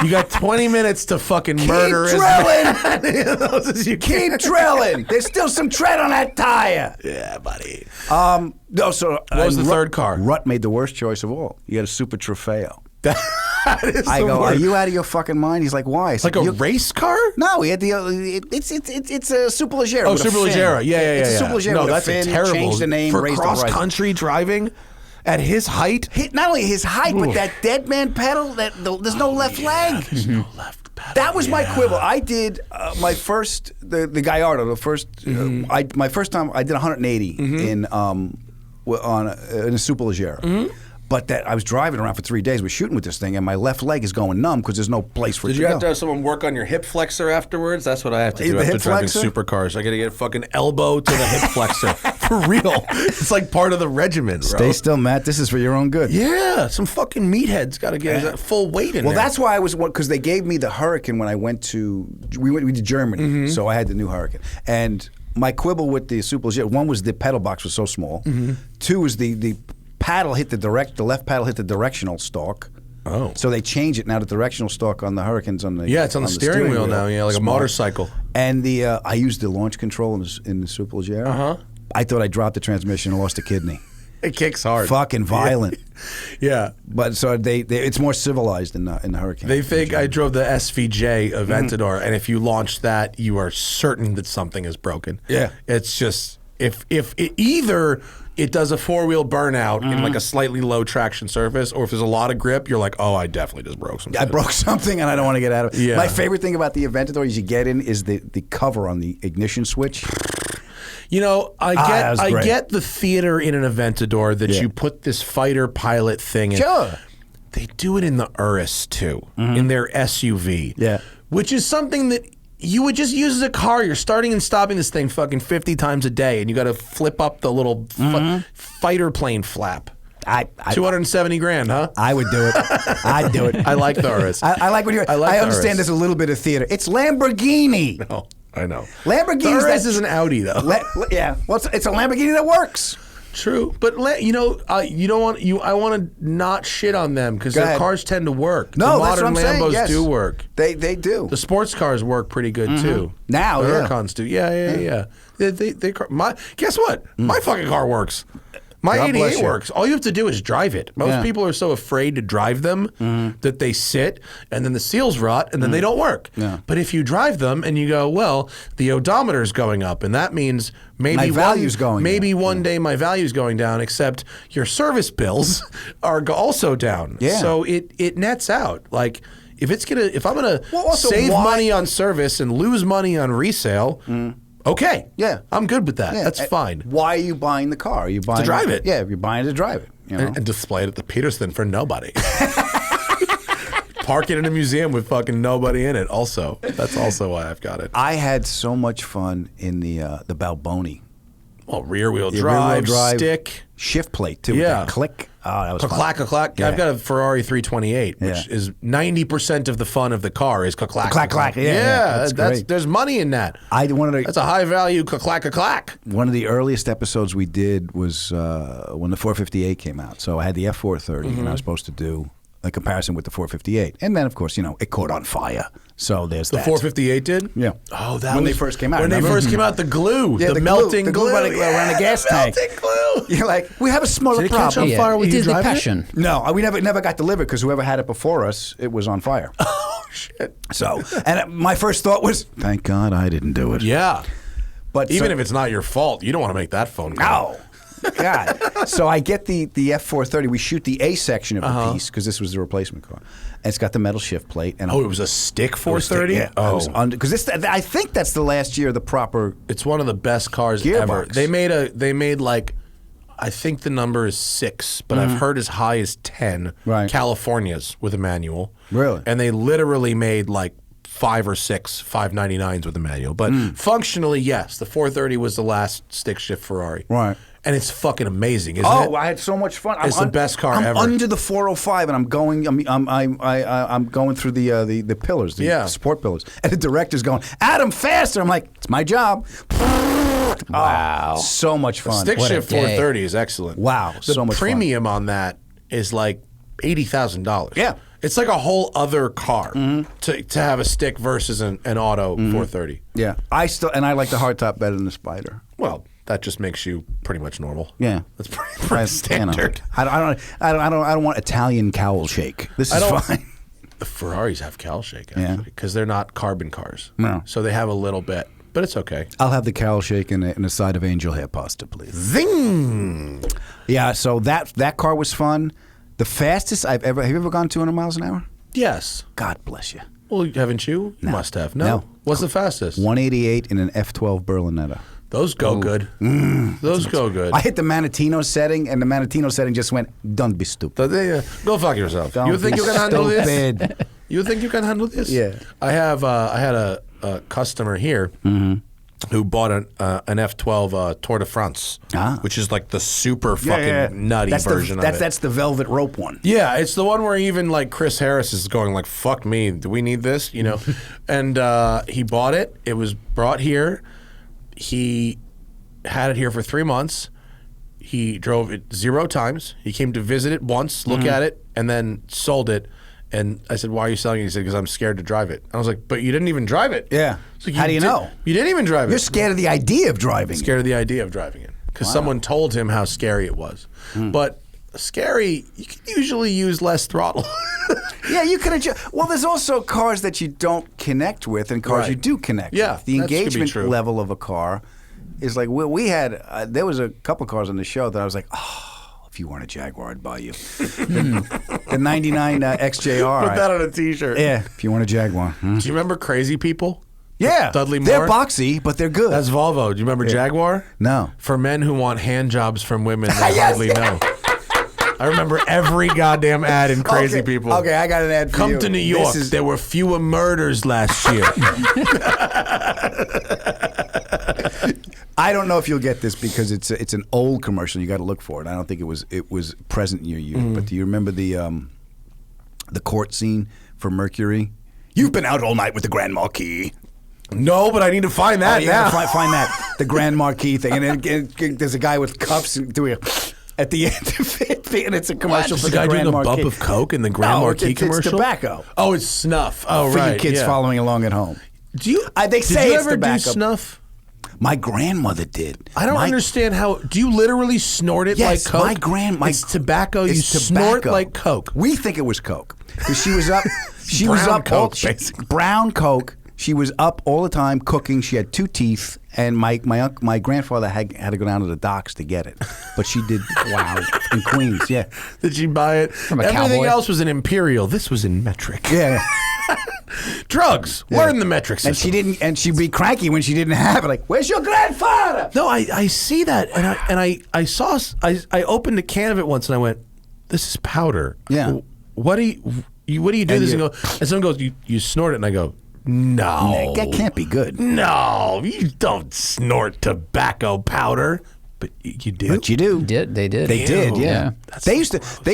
You got 20 minutes to fucking murder Keep as many of those as you can. Keep drilling. There's still some tread on that tire. Yeah, buddy. No, so What was the third car? Rut made the worst choice of all. You got a Super Trofeo. That is I the go, are worst. you out of your fucking mind? He's like, why? I said, Like a race car? No, he had the. It's a Superleggera. Oh, with a Superleggera. fin. Yeah. It's a Superleggera. No, with that's a fin. terrible. Changed the name. For raised the price. cross-country driving at his height. Not only his height, but that dead man pedal. There's no left leg. There's no left pedal. That was my quibble. I did my first the Gallardo. The first my first time I did 180 in a Superleggera. But that I was driving around for 3 days, was shooting with this thing, and my left leg is going numb because there's no place for it Did to you go. have to have someone work on your hip flexor afterwards? That's what I have to do The after hip driving flexor? supercars. I got to get a fucking elbow to the hip flexor. For real. It's like part of the regimen, bro. Stay still, Matt. This is for your own good. Yeah, some fucking meatheads got to get that full weight in Well, there. that's why I was because they gave me the Hurricane when I went to we did Germany, so I had the new Hurricane. And my quibble with the Superleggera, one was the pedal box was so small. Two was the paddle hit the left paddle hit the directional stalk. Oh. So they changed it now. The directional stalk on the Hurricanes on the it's on the steering wheel now. Yeah, like a Smart. motorcycle. And the I used the launch control in the Superleggera. I thought I dropped the transmission and lost a kidney. It kicks hard. Fucking violent. Yeah. But so they it's more civilized in the Hurricane. They think I drove the SVJ Aventador, and if you launch that, you are certain that something is broken. Yeah. It's just if it, either it does a four-wheel burnout in like a slightly low traction surface, or if there's a lot of grip, you're like, oh, I definitely just broke something. I broke something and I don't want to get out of it. Yeah. My favorite thing about the Aventador is you get in is the cover on the ignition switch. You know, that was I great. get the theater in an Aventador that Yeah. you put this fighter pilot thing in. Sure. They do it in the Urus too, in their SUV. Yeah. Which is something that you would just use as a car. You're starting and stopping this thing fucking 50 times a day, and you got to flip up the little fighter plane flap. I 270 grand, huh? I would do it. I'd do it. I like the Urus. I like when you're. I like I the understand Urus. there's a little bit of theater. It's Lamborghini. Oh, I know. Lamborghini's The Urus that- is an Audi, though. Yeah. Well, it's a Lamborghini that works. True, but you don't want I want to not shit on them because Go their ahead. cars tend to work. No, the that's modern what I'm saying. Lambos Yes. do work. They do. The sports cars work pretty good too. Now, the yeah. Huracans do. Yeah. Guess what? My fucking car works. My God bless 88 you. works. All you have to do is drive it. Most Yeah. people are so afraid to drive them that they sit and then the seals rot and then they don't work. Yeah. But if you drive them and you go, well, the odometer's going up and that means maybe My value's going maybe down. one day my value's going down, except your service bills are also down. Yeah. So it nets out. Like if I'm gonna Well, also, save why- money on service and lose money on resale, okay. Yeah. I'm good with that. Yeah. That's fine. Why are you buying the car? Are you buying drive it. Yeah, you're buying it to drive it. You know? And display it at the Peterson for nobody. Park it in a museum with fucking nobody in it. Also, that's also why I've got it. I had so much fun in the Balboni. Well, rear wheel The drive, rear-wheel drive stick. shift plate too. With Yeah. that click. Oh, that was Clack, fun. clack. Yeah. I've got a Ferrari 328, which Yeah. is 90% of the fun of the car is clack, Clack, clack. Yeah, that's great. there's money in that. That's a high value clack, clack. One of the earliest episodes we did was when the 458 came out. So I had the F430, and I was supposed to do a comparison with the 458. And then, of course, it caught on fire. So there's The that. 458 did? Yeah. Oh, that When was they first came out, When they remember? first came out, the glue, Yeah, the melting the glue around the gas tank. Melting glue. You're like, we have a smaller Did it catch problem. on fire when it you is the drive it? passion. No, we never got delivered because whoever had it before us, it was on fire. Oh, shit. So, and my first thought was, thank God I didn't do it. Yeah. But Even if it's not your fault, you don't want to make that phone call. No. God. So I get the F430. We shoot the A section of the piece because this was the replacement car. And it's got the metal shift plate. And Oh, it was a stick 430? Yeah. Oh. Because I think that's the last year of the proper. It's one of the best cars Gearbox. ever. They made like, I think the number is 6, but I've heard as high as 10 Right. Californias with a manual. Really? And they literally made like 5 or 6 599s with a manual. But functionally, yes, the 430 was the last stick shift Ferrari. Right. And it's fucking amazing, isn't it? I had so much fun. It's the best car I'm ever. under the 405, and I'm going. I'm going through the pillars, the support pillars, and the director's going, "Adam, faster!" I'm like, "It's my job." Wow. So much fun. Stick What a shift day. 430 is excellent. Wow, The so much fun. premium on that is like $80,000. Yeah. It's like a whole other car to have a stick versus an auto 430. Yeah, I like the hardtop better than the Spider. Well, that just makes you pretty much normal. Yeah, That's pretty standard. I don't want Italian cowl shake. This is don't- fine. The Ferraris have cowl shake, Yeah. actually, because they're not carbon cars. No. So they have a little bit, but it's okay. I'll have the cowl shake and a side of angel hair pasta, please. Zing! Yeah, so that car was fun. The fastest I've ever. Have you ever gone 200 miles an hour? Yes. God bless you. Well, haven't you? You must have. No. What's the fastest? 188 in an F12 Berlinetta. Those go good. Those go good. I hit the Manatino setting, and the Manatino setting just went, don't be stupid. Go fuck yourself. Don't You think be you can handle this? stupid. You think you can handle this? Yeah. I had a customer here who bought an F12 Tour de France, which is like the super fucking nutty version of it. That's the velvet rope one. Yeah, it's the one where even like Chris Harris is going like, "Fuck me, do we need this?" You know, and he bought it. It was brought here. He had it here for 3 months. He drove it 0 times. He came to visit it once, look at it, and then sold it. And I said, "Why are you selling it?" He said, "Because I'm scared to drive it." I was like, "But you didn't even drive it." Yeah. It's like, How do you know? You didn't even drive it. You're scared of the idea of driving. Scared of the idea of driving it because someone told him how scary it was. But scary, you can usually use less throttle. Yeah, you can adjust. Well, there's also cars that you don't connect with and cars Right. you do connect Yeah, with. The that could be engagement true. level of a car is like, we had, there was a couple of cars on the show that I was like, oh, if you weren't a Jaguar, I'd buy you. the 99 XJR. Put that on a T-shirt. Yeah, if you weren't a Jaguar. Do you remember Crazy People? Yeah. Dudley They're Moore? boxy, but they're good. That's Volvo. Do you remember Jaguar? No. For men who want hand jobs from women they hardly know. I remember every goddamn ad in Crazy Okay, People. Okay, I got an ad for Come you. to New York. There were fewer murders last year. I don't know if you'll get this because it's an old commercial. You got to look for it. I don't think it was present in your youth. But do you remember the court scene for Mercury? You've been out all night with the Grand Marquis. No, but I need to find that You now. gotta find that, the Grand Marquis thing, and then there's a guy with cuffs doing at the end of it, and it's a commercial Just for a the guy Grand doing a Marquis. bump of coke in the Grand Marquis it's commercial? tobacco. Oh, it's snuff. Oh, For right. you kids yeah. following along at home. Do you? They say did you it's ever do tobacco. snuff? My grandmother did. I don't understand how. Do you literally snort it Yes, like coke? It's tobacco. You snort like coke. We think it was coke because she was up. She was Brown up. Coke, basically. Brown coke. She was up all the time cooking. She had 2 teeth, and my grandfather had to go down to the docks to get it. But she did. Wow, in Queens, yeah, Did she buy it? From a Everything cowboy? else was in imperial. This was in metric. yeah. Drugs. Learn the metric system. And she didn't. And she'd be cranky when she didn't have it. Like, where's your grandfather? No, I see that, and I saw. I opened a can of it once, and I went, "This is powder." Yeah. What do you do And this? you- And someone goes, "You snort it," and I go, "No, That can't be good. No, you don't snort tobacco powder. But you do? But you do. They did. They did, yeah. Yeah. They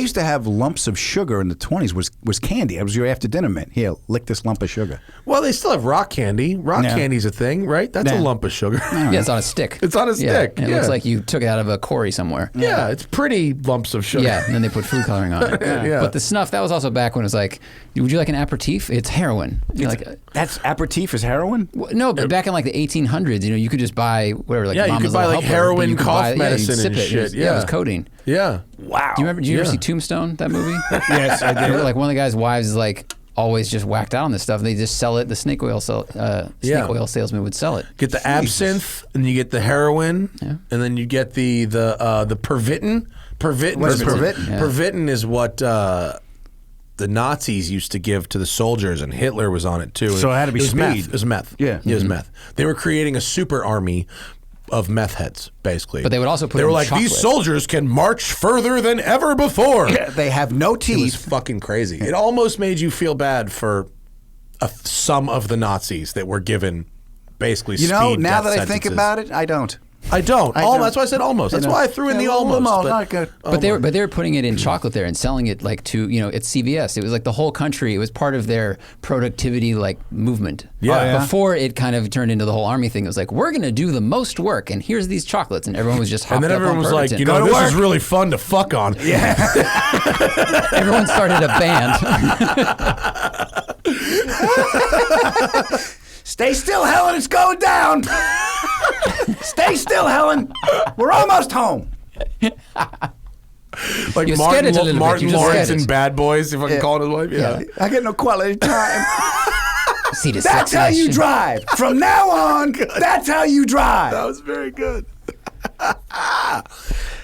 used to have lumps of sugar in the 20s was candy. That was your after dinner mint. Here, lick this lump of sugar. Well, they still have rock candy. Rock Yeah. candy's a thing, right? That's a Yeah. lump of sugar. Yeah, it's on a stick. It's on a stick, And it yeah. looks like you took it out of a quarry somewhere. Yeah, it's pretty lumps of sugar. Yeah, and then they put food coloring on it. Yeah. But the snuff, that was also back when it was like, would you like an aperitif? It's heroin. You're like, That's aperitif is heroin? no, but back in like the 1800s, you could just buy whatever, like Yeah, you Mama's could buy, Little like, Helper, but heroin you could cough buy- you'd medicine sip and it. shit, It was, yeah. it was codeine. Yeah. Wow. Do you remember? Did you ever Yeah. see Tombstone? That movie? Yes, I did. Like one of the guy's wives is like always just whacked out on this stuff. And they just sell it. The snake oil salesman would sell it. Get the absinthe, and you get the heroin, Yeah. and then you get the pervitin. Pervitin. What's is- Pervitin? Yeah. Pervitin is what the Nazis used to give to the soldiers, and Hitler was on it too. So it had to be was speed. meth. It was meth. Yeah. It was meth. They were creating a super army of meth heads, basically. But they would also put They it were in like, these chocolate. soldiers can march further than ever before. Yeah, they have no It was teeth. fucking crazy. It almost made you feel bad for some of the Nazis that were given basically You know, speed now death that I think sentences. about it, I don't. I don't. I don't. That's why I said almost. That's know. why I threw in the Yeah, almost. not good. But they were putting it in chocolate there and selling it like to at CVS. It was like the whole country. It was part of their productivity like movement. Yeah. Oh, yeah? Before it kind of turned into the whole army thing. It was like we're gonna do the most work and here's these chocolates and everyone was just hopped And then up everyone on was like, Pervitin. this work. is really fun to fuck on. Yeah. Everyone started a band. Stay still, Helen. It's going down. Stay still, Helen. We're almost home. Like You Martin, sked it a little bit. Martin You just Lawrence sked it. in Bad Boys, if I can call it his wife. Yeah. I get no quality time. See the That's how you drive. From now on, that's how you drive. That was very good.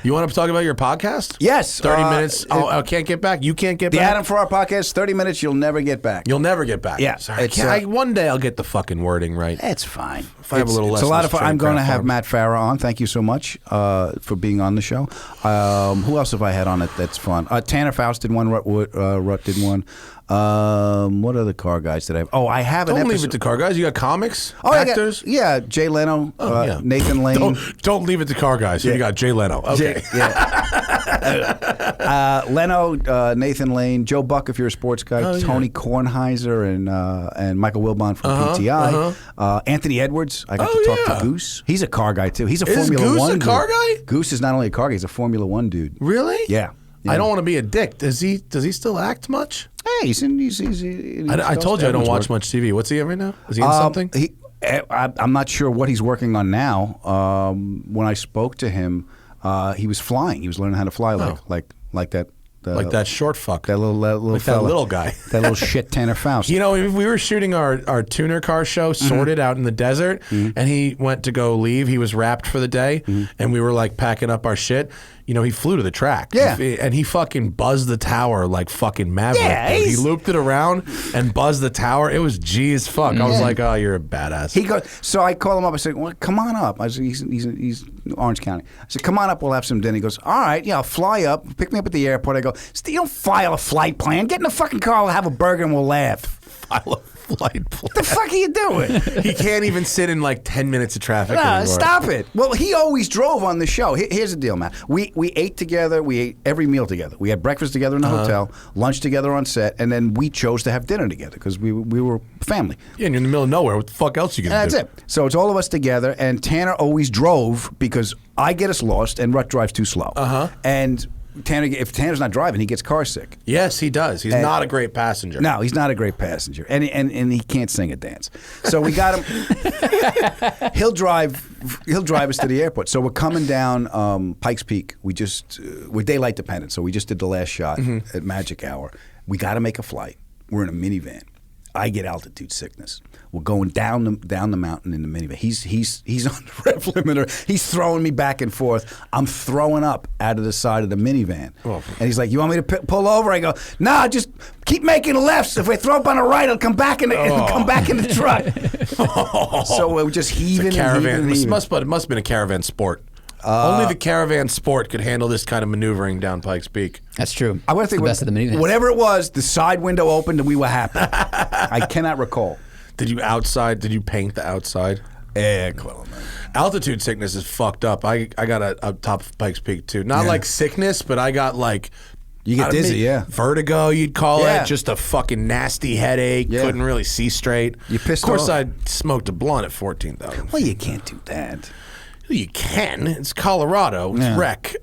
You want to talk about your podcast? Yes. 30 minutes. I can't get back. You can't get The back. Adam Ferrara podcast, 30 minutes, you'll never get back. You'll never get back. Yeah, Sorry, it's, one day I'll get the fucking wording right. It's fine. If I have a little it's less a lot of than fun. I'm going to Train have Craft Matt Farah on. Thank you so much for being on the show. Who else have I had on it that's fun? Tanner Faust did one. Rut did one. What other car guys did I have? Oh, I have an Don't episode. leave it to car guys. You got comics, Oh, actors. yeah, Jay Leno, Yeah. Nathan Lane. Don't leave it to car guys. You got Jay Leno. Okay. Leno, Nathan Lane, Joe Buck if you're a sports guy, Oh, yeah. Tony Kornheiser, and Michael Wilbon from PTI. Anthony Edwards, I got to talk yeah. to Goose. He's a car guy too. He's a Is Formula Goose One a car dude. guy? Goose is not only a car guy, he's a Formula One dude. Really? Yeah. I don't want to be a dick. Does he still act much? Hey, he's I told you I don't watch much TV. What's he in right now? Is he in something? I'm not sure what he's working on now. When I spoke to him, he was flying. He was learning how to fly like that. Like that short fuck. That little Like that fella. little guy. That little shit Tanner Faust. You know, if we were shooting our tuner car show, Sorted, out in the desert, and he went to go leave. He was wrapped for the day, and we were like packing up our shit. You know, he flew to the track. Yeah. And he fucking buzzed the tower like fucking Maverick. Yeah, dude. He he's- looped it around and buzzed the tower. It was G as fuck. I was like, oh, you're a badass. He goes. So I call him up. I said, "Well, come on up." I said, "He's in Orange County." I said, "Come on up. We'll have some dinner." He goes, "All right, yeah, I'll fly up. Pick me up at the airport." I go, "You don't file a flight plan. Get in the fucking car. We'll have a burger and we'll laugh." File a flight plan. What the fuck are you doing? He can't even sit in like 10 minutes of traffic anymore. Stop it. Well, he always drove on the show. Here's the deal, Matt. We ate together. We ate every meal together. We had breakfast together in the hotel, lunch together on set, and then we chose to have dinner together because we were family. Yeah, and you're in the middle of nowhere. What the fuck else you gonna And do? that's it. So it's all of us together, and Tanner always drove because I get us lost, and Rut drives too slow. And if Tanner's not driving, he gets car sick. Yes, he does. He's not a great passenger. No, he's not a great passenger, and he can't sing or dance. So we got him. He'll drive us to the airport. So we're coming down Pikes Peak. We're daylight dependent. So we just did the last shot at Magic Hour. We got to make a flight. We're in a minivan. I get altitude sickness. We're going down the mountain in the minivan. He's on the rev limiter. He's throwing me back and forth. I'm throwing up out of the side of the minivan. Oh. And he's like, "You want me to pull over?" I go, "Nah, just keep making lefts. If I throw up on the right, it'll come back in the truck." So we're just heaving It's a caravan. and heaving. It must have been a caravan sport. Only the caravan sport could handle this kind of maneuvering down Pikes Peak. That's true. I want It's to think the best of the minivans. whatever it was, the side window opened and we were happy. I cannot recall. Did you paint the outside? Yeah, Quelimane. Altitude sickness is fucked up. I got a top of Pikes Peak too. Not like sickness, but I got like. You get dizzy, vertigo, you'd call Yeah. it. Just a fucking nasty headache. Yeah. Couldn't really see straight. You pissed Of course, off. I smoked a blunt at 14,000. Well, you can't do that. You can. It's Colorado. It's wreck.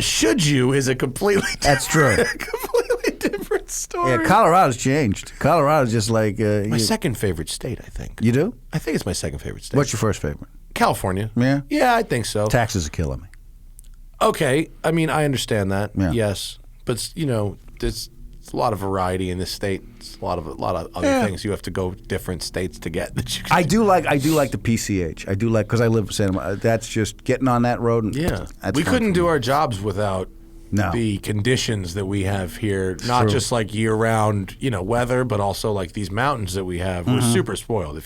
Should you is a completely That's true. completely different story. Yeah, Colorado's changed. Colorado's just like my second favorite state, I think. You do? I think it's my second favorite state. What's your first favorite? California. Yeah? Yeah, I think so. Taxes are killing me. Okay, I mean, I understand that. Yeah. Yes, but there's a lot of variety in this state. It's a lot of other things. You have to go different states to get that. I do like the PCH. I do like because I live in Santa Monica. That's just getting on that road. And Yeah, that's we fun couldn't for do me. our jobs without the conditions that we have here. Not True. just like year-round, weather, but also like these mountains that we have. We're super spoiled.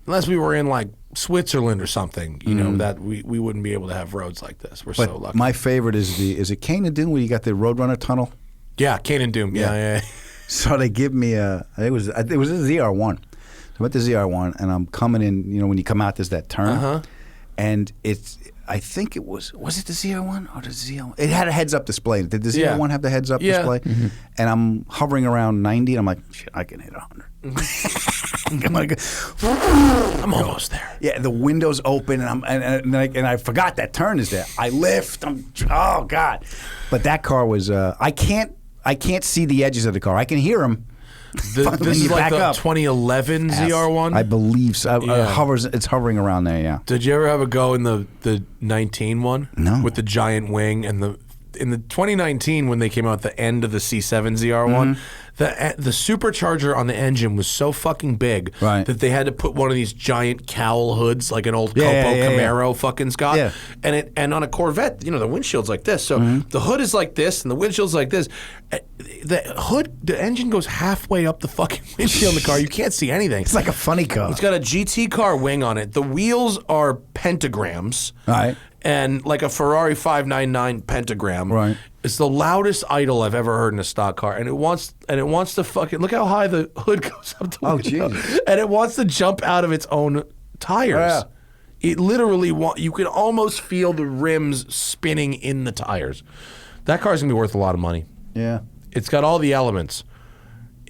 Unless we were in like Switzerland or something, that we wouldn't be able to have roads like this. We're so lucky. My favorite is it Cane and Dune where you got the Roadrunner tunnel? Yeah, Cane and Doom. Yeah. So they give me it was a ZR1. So I'm at the ZR1 and I'm coming in. When you come out, there's that turn, and I think it was it the ZR1 or the ZR1? It had a heads-up display. Did the ZR1 have the heads-up display? Mm-hmm. And I'm hovering around 90, and I'm like, shit, I can hit 100. I'm almost there. Yeah, the window's open, and I forgot that turn is there. I lift. Oh God! But that car was. I can't see the edges of the car. I can hear them. This is like the 2011 ZR1? I believe so. It's hovering around there, yeah. Did you ever have a go in the 19 one? No. With the giant wing and in the 2019 when they came out at the end of the C7 ZR1, the supercharger on the engine was so fucking big that they had to put one of these giant cowl hoods like an old Camaro fucking's got. Yeah. And on a Corvette, the windshield's like this. So the hood is like this and the windshield's like this. The engine goes halfway up the fucking windshield in the car. You can't see anything. It's like a funny car. It's got a GT car wing on it. The wheels are pentagrams. All right. And like a Ferrari 599 pentagram. Right. It's the loudest idle I've ever heard in a stock car. And it wants to fucking look how high the hood goes up the window. Jesus. And it wants to jump out of its own tires. Yeah. It literally you can almost feel the rims spinning in the tires. That car's gonna be worth a lot of money. Yeah. It's got all the elements.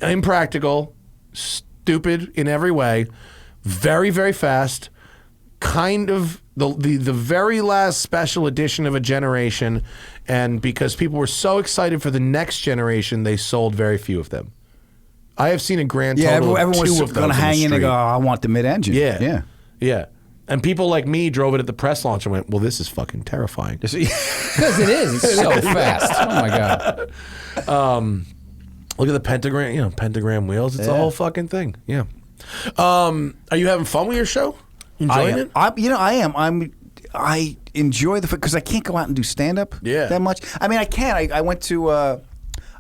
Impractical, stupid in every way, very, very fast, kind of the very last special edition of a generation, and because people were so excited for the next generation, they sold very few of them. I have seen a grand total of everyone two was of going to those in hang the in and street. go, I want the mid-engine. Yeah. And people like me drove it at the press launch and went, well, this is fucking terrifying. Because it is. It's so fast. Oh, my God. Look at the pentagram wheels. It's a whole fucking thing. Yeah. Are you having fun with your show? Enjoying it? I am. I enjoy because I can't go out and do stand-up that much. I mean, I can. I went to, I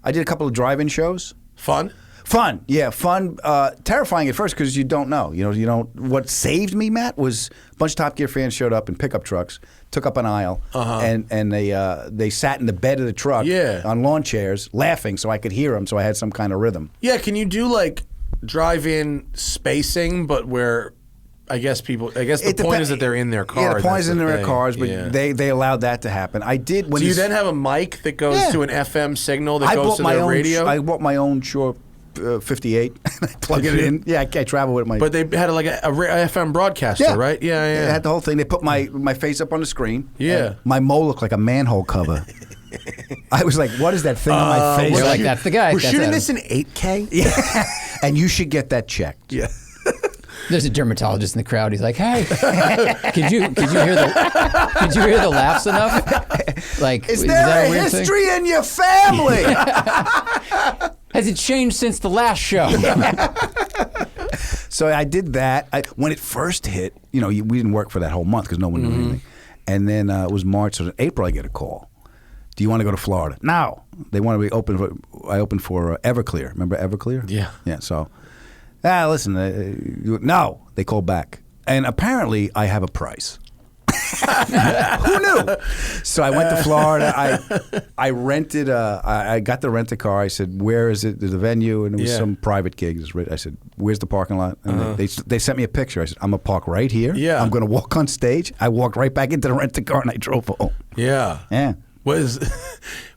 did a couple of drive-in shows. Fun? Fun, yeah, fun. Terrifying at first because you don't know. You don't. What saved me, Matt, was a bunch of Top Gear fans showed up in pickup trucks, took up an aisle, and they sat in the bed of the truck on lawn chairs, laughing, so I could hear them, so I had some kind of rhythm. Yeah, can you do like drive-in spacing, but where? I guess the point is that they're in their cars. Yeah, the point is in their cars, but they allowed that to happen. I did. So you then have a mic that goes to an FM signal that goes to their radio? I bought my own Shure 58. I plug it in. Yeah, I travel with my. But they had like a FM broadcaster, right? Yeah. They had the whole thing. They put my face up on the screen. Yeah. My mole looked like a manhole cover. I was like, what is that thing on my face? You're like, that's the guy. We're That's shooting Adam. this in 8K? Yeah. And you should get that checked. Yeah. There's a dermatologist in the crowd. He's like, "Hey, could you hear the laughs enough? Like, Is that there a weird history in your family? Has it changed since the last show?" So I did that. When it first hit, we didn't work for that whole month because no one knew anything. And then it was March, so in April I get a call. Do you want to go to Florida? No. They want to be open. I opened for Everclear. Remember Everclear? Yeah. Yeah. So, listen. No. They called back, and apparently I have a price. Who knew? So I went to Florida. I rented. I got the rent a car. I said, "Where is it? The venue?" And it was some private gig. I said, "Where's the parking lot?" And they sent me a picture. I said, "I'm gonna park right here. Yeah. I'm gonna walk on stage." I walked right back into the rent a car and I drove home. Yeah. Yeah.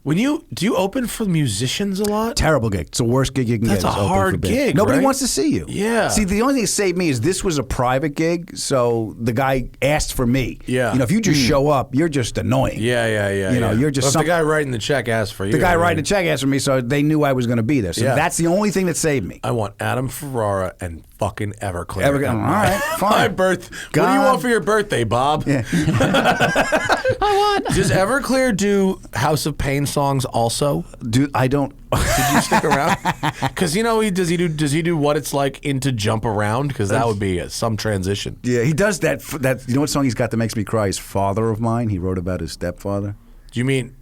Do you open for musicians a lot? Terrible gig. It's the worst gig you can That's get. a hard gig. Nobody right? wants to see you. Yeah. See, the only thing that saved me is this was a private gig, so the guy asked for me. Yeah. You know, if you just show up, you're just annoying. Yeah. You know, you're just Well, if the guy writing the check asked for you. The guy writing the check asked for me, so they knew I was going to be there. So that's the only thing that saved me. I want Adam Ferrara and fucking Everclear. All right, fine. My birth. What do you want for your birthday, Bob? Yeah. Does Everclear do House of Pain songs also? Dude, I don't. Did you stick around? Because does he do What It's Like into Jump Around? Because that would be some transition. Yeah, he does that. You know what song he's got that makes me cry? Is Father of Mine. He wrote about his stepfather. Do you mean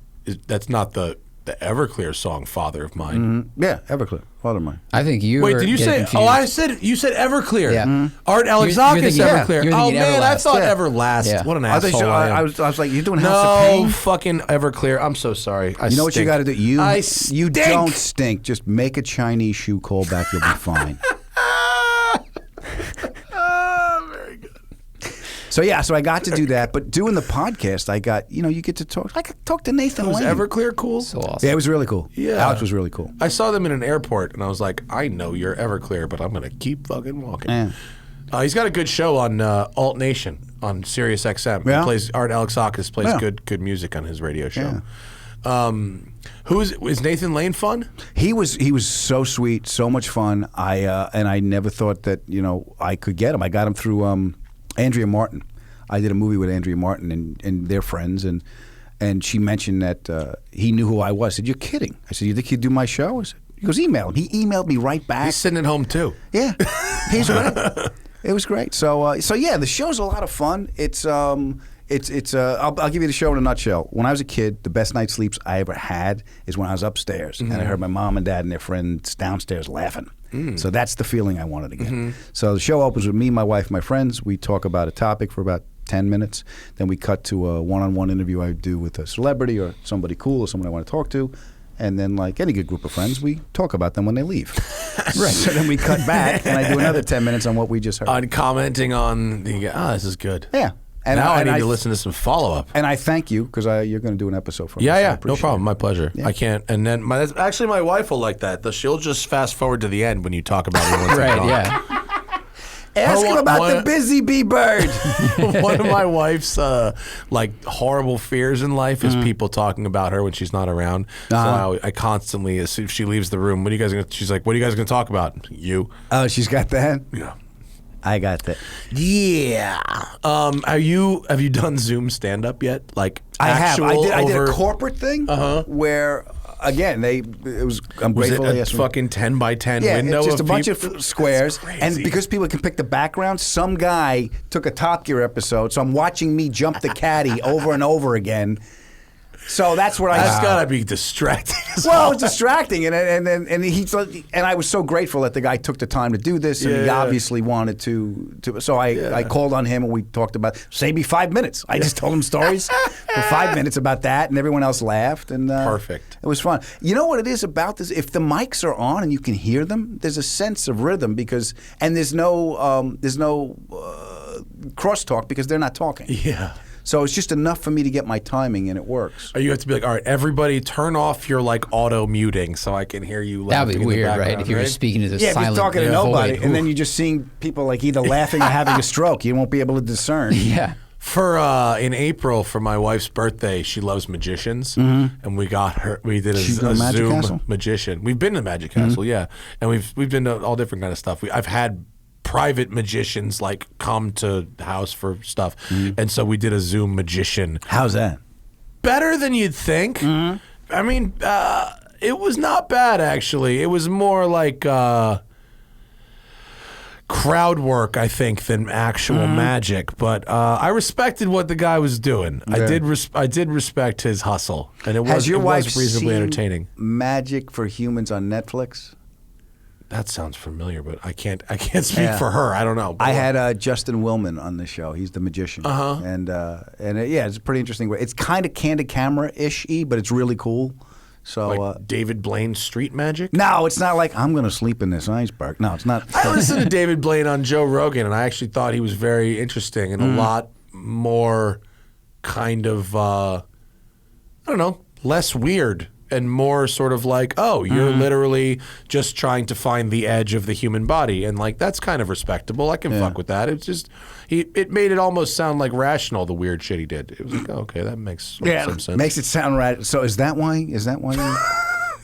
that's not the Everclear song Father of Mine? Mm-hmm. Yeah, Everclear, Father of Mine. I think you. Wait, did you say? Confused. You said Everclear. Yeah. Mm-hmm. Art You're Alexakis thinking- Everclear. you're Oh thinking man, I Everlast. thought Yeah. Everlast. Yeah. What an I asshole I am. was like, you're doing House of Pain. No fucking Everclear. I'm so sorry. You know what you got to do? You stink. don't stink. Just make a Chinese shoe call back. You'll be fine. Very good. So I got to do that. But doing the podcast, I got you get to talk. I could talk to Nathan Was Lane. Everclear cool? So awesome. Yeah, it was really cool. Yeah. Alex was really cool. I saw them in an airport, and I was like, I know you're Everclear, but I'm gonna keep fucking walking. Yeah. He's got a good show on Alt Nation on Sirius XM. Yeah. He plays Art Alexakis plays Yeah. good music on his radio show. Is Nathan Lane fun? He was so sweet, so much fun. I never thought that I could get him. I got him through Andrea Martin. I did a movie with Andrea Martin and their friends, and she mentioned that he knew who I was. I said, "You're kidding." I said, "You think he'd do my show?" I said, he goes, "Email him." He emailed me right back. He's sitting at home too. Yeah, he's great. It was great. So yeah, the show's a lot of fun. I'll give you the show in a nutshell. When I was a kid, the best night's sleeps I ever had is when I was upstairs and I heard my mom and dad and their friends downstairs laughing. So that's the feeling I wanted to get. So the show opens with me, my wife, my friends. We talk about a topic for about 10 minutes. Then we cut to a one-on-one interview I do with a celebrity or somebody cool or someone I want to talk to. And then, like any good group of friends, we talk about them when they leave. Right. So then we cut back, and I do another 10 minutes on what we just heard. On commenting on this is good. Yeah. And now I need to listen to some follow-up. And I thank you, because you're going to do an episode for me. Yeah, so I yeah, no appreciate problem. it. My pleasure. Yeah. I can't. And then actually my wife will like that. She'll just fast forward to the end when you talk about it. Once I'm Right. gone. Yeah. Ask him about the busy bee bird. One of my wife's horrible fears in life is people talking about her when she's not around. So I constantly, if she leaves the room, she's like, "What are you guys going to talk about?" You. Oh, she's got that? Yeah. I got that. Yeah. Have you done Zoom stand up yet? Like I have. I did over- a corporate thing where, again, I'm Was it grateful they a asked me. fucking 10 by 10 Yeah, window? it's just a bunch people? of squares, That's and crazy. because people can pick the background, some guy took a Top Gear episode, so I'm watching me jump the caddy over and over again. So that's what That's gotta be distracting. Well, it was distracting, and he's like, and I was so grateful that the guy took the time to do this, and he Yeah. obviously wanted to. So I called on him, and we talked about save me 5 minutes. I just told him stories for 5 minutes about that, and everyone else laughed, and Perfect. It was fun. You know what it is about this? If the mics are on and you can hear them, there's a sense of rhythm and there's no crosstalk because they're not talking. Yeah. So it's just enough for me to get my timing, and it works. Or you have to be like, all right, everybody turn off your auto muting so I can hear you laughing. That'd be in the weird, right? background, If you were speaking to the Yeah, if silent you're talking to void. nobody, and then Ooh. you're just seeing people like either laughing or having a stroke. You won't be able to discern. Yeah. For in April for my wife's birthday, she loves magicians, and we got her. We did She's a done Magic Zoom Castle? magician. We've been to Magic Castle, yeah, and we've been to all different kind of stuff. I've had private magicians come to the house for stuff, and so we did a Zoom magician. How's that? Better than you'd think. I mean, it was not bad actually. It was more like crowd work, I think, than actual magic. But I respected what the guy was doing. Yeah. I did respect his hustle, and it Has was your wife reasonably seen entertaining. Magic for Humans on Netflix? That sounds familiar, but I can't speak for her. I don't know. I had Justin Willman on the show. He's the magician. And it's a pretty interesting way. It's kind of candid camera-ish-y, but it's really cool. So like David Blaine's street magic? No, it's not like I'm going to sleep in this iceberg. No, it's not. I listened to David Blaine on Joe Rogan, and I actually thought he was very interesting and a lot more kind of, I don't know, less weird and more sort of like, oh, you're literally just trying to find the edge of the human body. And like, that's kind of respectable. I can fuck with that. It's just, it made it almost sound like rational, the weird shit he did. It was like, oh, okay, that makes some sense. Makes it sound right. So is that why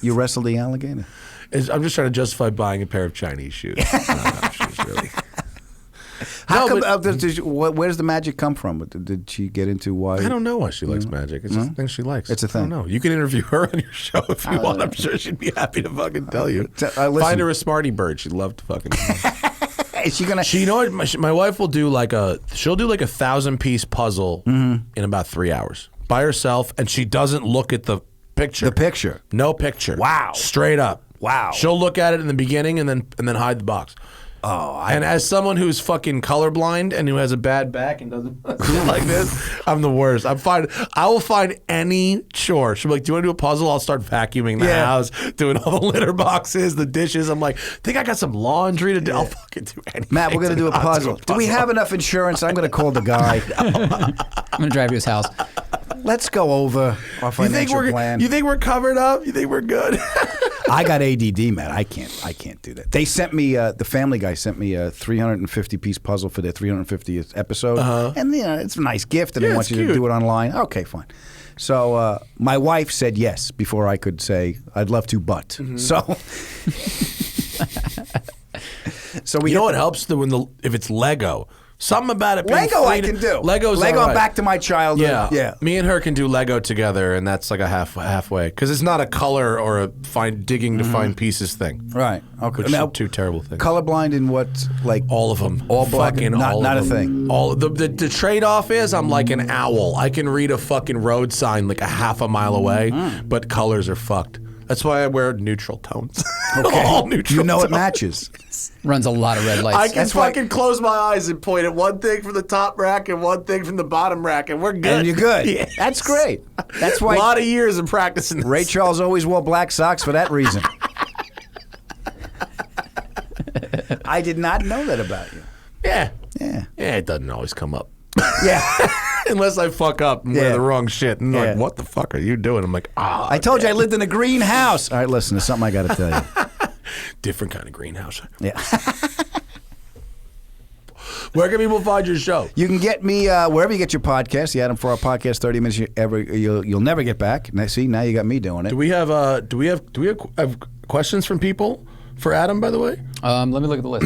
you wrestled the alligator? I'm just trying to justify buying a pair of Chinese shoes. Shoes really. How come, where does the magic come from? Did she get into why? I don't know why she likes magic. It's just a thing she likes. It's a thing. I don't know. You can interview her on your show if you want. I'm sure she'd be happy to fucking tell you. Find her a Smarty Bird. She'd love to fucking. Is she gonna? You know what? My wife will do she'll do like a 1,000-piece puzzle in about 3 hours by herself, and she doesn't look at the picture. The picture. No picture. Wow. Straight up. Wow. She'll look at it in the beginning and then hide the box. Oh, and as someone who's fucking colorblind and who has a bad back and doesn't do like this, I'm the worst. I will find any chore. She'll be like, "Do you want to do a puzzle?" I'll start vacuuming the house, doing all the litter boxes, the dishes. I'm like, "Think I got some laundry to do?" I'll fucking do anything. Matt, we're gonna do a puzzle. Do we have enough insurance? I'm gonna call the guy. I'm gonna drive to his house. Let's go over our financial plan. You think we're covered up? You think we're good? I got ADD, Matt. I can't do that. They sent me the Family Guy sent me a 350-piece puzzle for their 350th episode, and it's a nice gift, and they want you to do it online. Okay, fine. So my wife said yes before I could say I'd love to, but so we. You know what helps if it's Lego. Something about it being Lego I can do. Lego, I'm back to my childhood. Yeah. Me and her can do Lego together, and that's like a halfway. Because it's not a color or a digging to find pieces thing. Right. Okay. Which are two terrible things. Colorblind in what? Like all of them. All black. Fucking all not of them. a thing. All the trade-off is I'm like an owl. I can read a fucking road sign like a half a mile away, but colors are fucked. That's why I wear neutral tones. Okay. All neutral You know tones. it matches. Runs a lot of red lights. I can fucking close my eyes and point at one thing from the top rack and one thing from the bottom rack, and we're good. And you're good. Yes. That's great. That's why a lot of years of practicing. Ray Charles always wore black socks for that reason. I did not know that about you. Yeah. Yeah. Yeah, it doesn't always come up. Yeah. Unless I fuck up and wear the wrong shit. And like, what the fuck are you doing? I'm like, I told you I lived in a greenhouse. All right, listen, there's something I got to tell you. Different kind of greenhouse. Yeah. Where can people find your show? You can get me wherever you get your podcast. The Adam Ferrara Podcast, 30 minutes you'll never get back. Now, see, now you got me doing it. Do we have questions from people for Adam, by the way? Let me look at the list.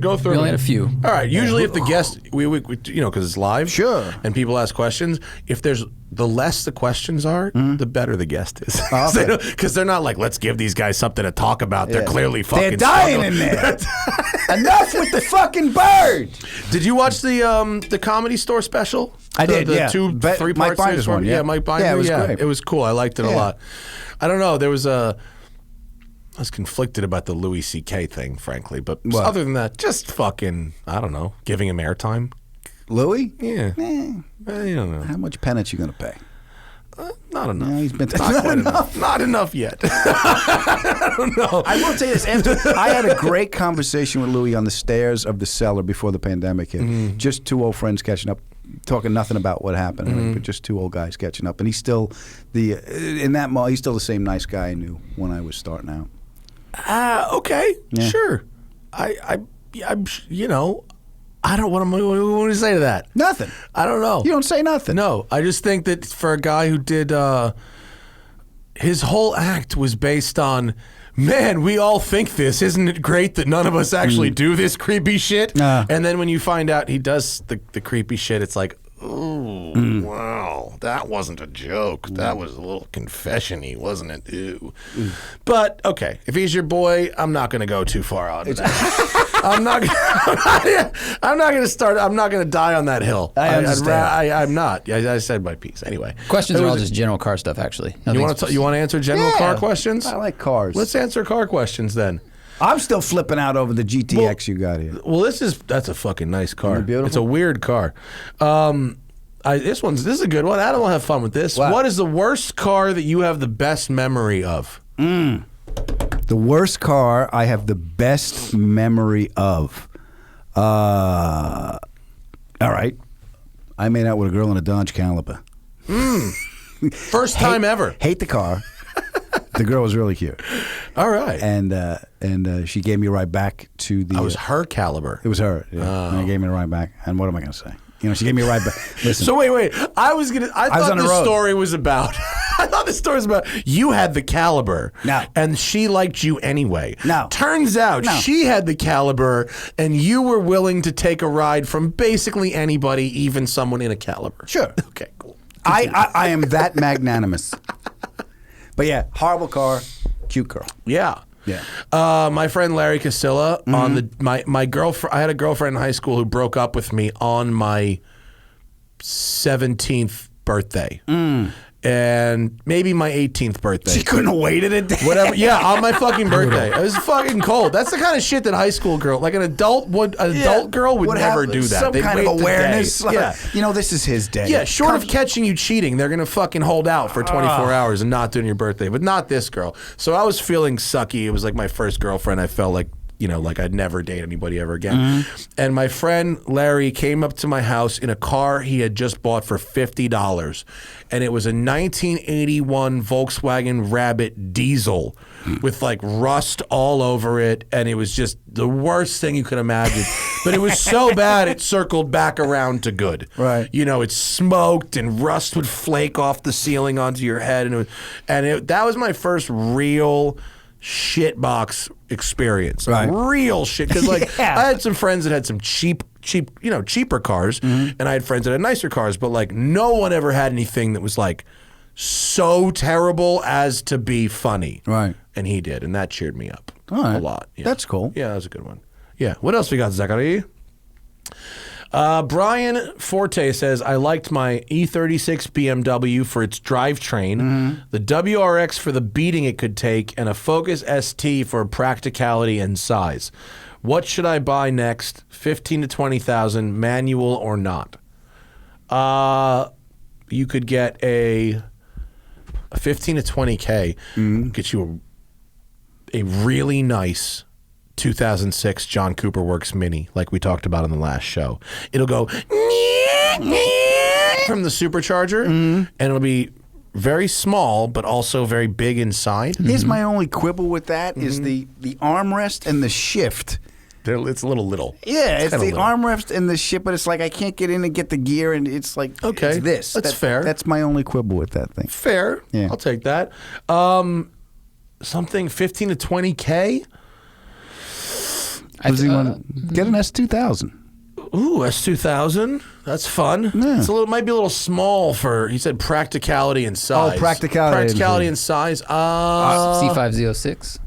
Go through. We only had a few. All right. Usually, if the guest, we because it's live, sure, and people ask questions. If there's the less the questions are, the better the guest is. Because they're not like, let's give these guys something to talk about. They're clearly fucking. They're dying in there. Enough with the fucking bird. Did you watch the Comedy Store special? I did. The yeah. 2-3 Mike Binder's one. Yeah, Mike Binder. Yeah, it was great. It was cool. I liked it a lot. I don't know. There was I was conflicted about the Louis C.K. thing, frankly. But other than that, just fucking, I don't know, giving him airtime. Louis? Yeah. I don't know. How much penance you going to pay? Not enough. No, he's been not enough. Not enough yet. I don't know. I will tell you this. I had a great conversation with Louis on the stairs of the cellar before the pandemic hit. Just two old friends catching up, talking nothing about what happened, but just two old guys catching up. And he's still in that mall. He's still the same nice guy I knew when I was starting out. Okay, sure. I'm you know, I don't. What do you say to that? Nothing. I don't know. You don't say nothing. No, I just think that for a guy who did, his whole act was based on, man, we all think this. Isn't it great that none of us actually do this creepy shit? And then when you find out he does the creepy shit, it's like, oh, wow, that wasn't a joke. That was a little confession-y, wasn't it? Ew. But, okay, if he's your boy, I'm not going to go too far out. I'm not going to start. I'm not going to die on that hill. I understand. I'm not. I said my piece. Anyway. Questions are all just general car stuff, actually. You want to answer general car questions? I like cars. Let's answer car questions then. I'm still flipping out over the GTX you got here. Well, that's a fucking nice car. Isn't it beautiful? It's a weird car. This is a good one. Adam will have fun with this. Wow. What is the worst car that you have the best memory of? The worst car I have the best memory of. All right. I made out with a girl in a Dodge Caliber. First time ever. Hate the car. The girl was really cute. All right. And she gave me a ride back to the... It was her caliber. It was her. Yeah. And she gave me a ride back. And what am I going to say? She gave me a ride back. Listen. So wait. I thought on the this road. story was about... I thought this story was about you had the caliber. No. And she liked you anyway. No. Turns out No. she had the caliber and you were willing to take a ride from basically anybody, even someone in a caliber. Sure. Okay, cool. I am that magnanimous. But yeah, horrible car, cute girl. Yeah. Yeah. My friend Larry Casilla on my girlfriend. I had a girlfriend in high school who broke up with me on my 17th birthday. And maybe my 18th birthday. She couldn't have waited a day. Whatever. Yeah, on my fucking birthday. It was fucking cold. That's the kind of shit that high school girl, like an adult girl would never do that. Some They'd kind of wait the day. awareness. Yeah. This is his day. Yeah, short of catching you cheating, they're going to fucking hold out for 24 hours and not doing your birthday, but not this girl. So I was feeling sucky. It was like my first girlfriend. I felt like, like I'd never date anybody ever again. And my friend Larry came up to my house in a car he had just bought for $50. And it was a 1981 Volkswagen Rabbit diesel with like rust all over it. And it was just the worst thing you could imagine. But it was so bad it circled back around to good. Right. It smoked and rust would flake off the ceiling onto your head. And that was my first real shitbox experience. Right. Real shit. Because Yeah. I had some friends that had some cheaper cars, and I had friends that had nicer cars, but no one ever had anything that was so terrible as to be funny. Right. And he did, and that cheered me up All right. a lot. Yeah. That's cool. Yeah, that was a good one. Yeah. What else we got, Zachary? Brian Forte says, I liked my E36 BMW for its drivetrain, the WRX for the beating it could take, and a Focus ST for practicality and size. What should I buy next? 15 to 20,000, manual or not? You could get a 15 to 20K, get you a really nice 2006 John Cooper Works Mini, like we talked about on the last show. It'll go from the supercharger, and it'll be very small, but also very big inside. Here's my only quibble with that is the armrest and the shift. It's a little. Yeah, it's kinda the little. armrest and the shift, but it's like I can't get in and get the gear, and it's like Okay, it's this. that's fair. That's my only quibble with that thing. Fair. Yeah. I'll take that. Something 15 to 20K. Does he want to get an S2000? Ooh, S2000. That's fun. Yeah. It's might be a little small for. He said practicality and size. practicality and size. C506.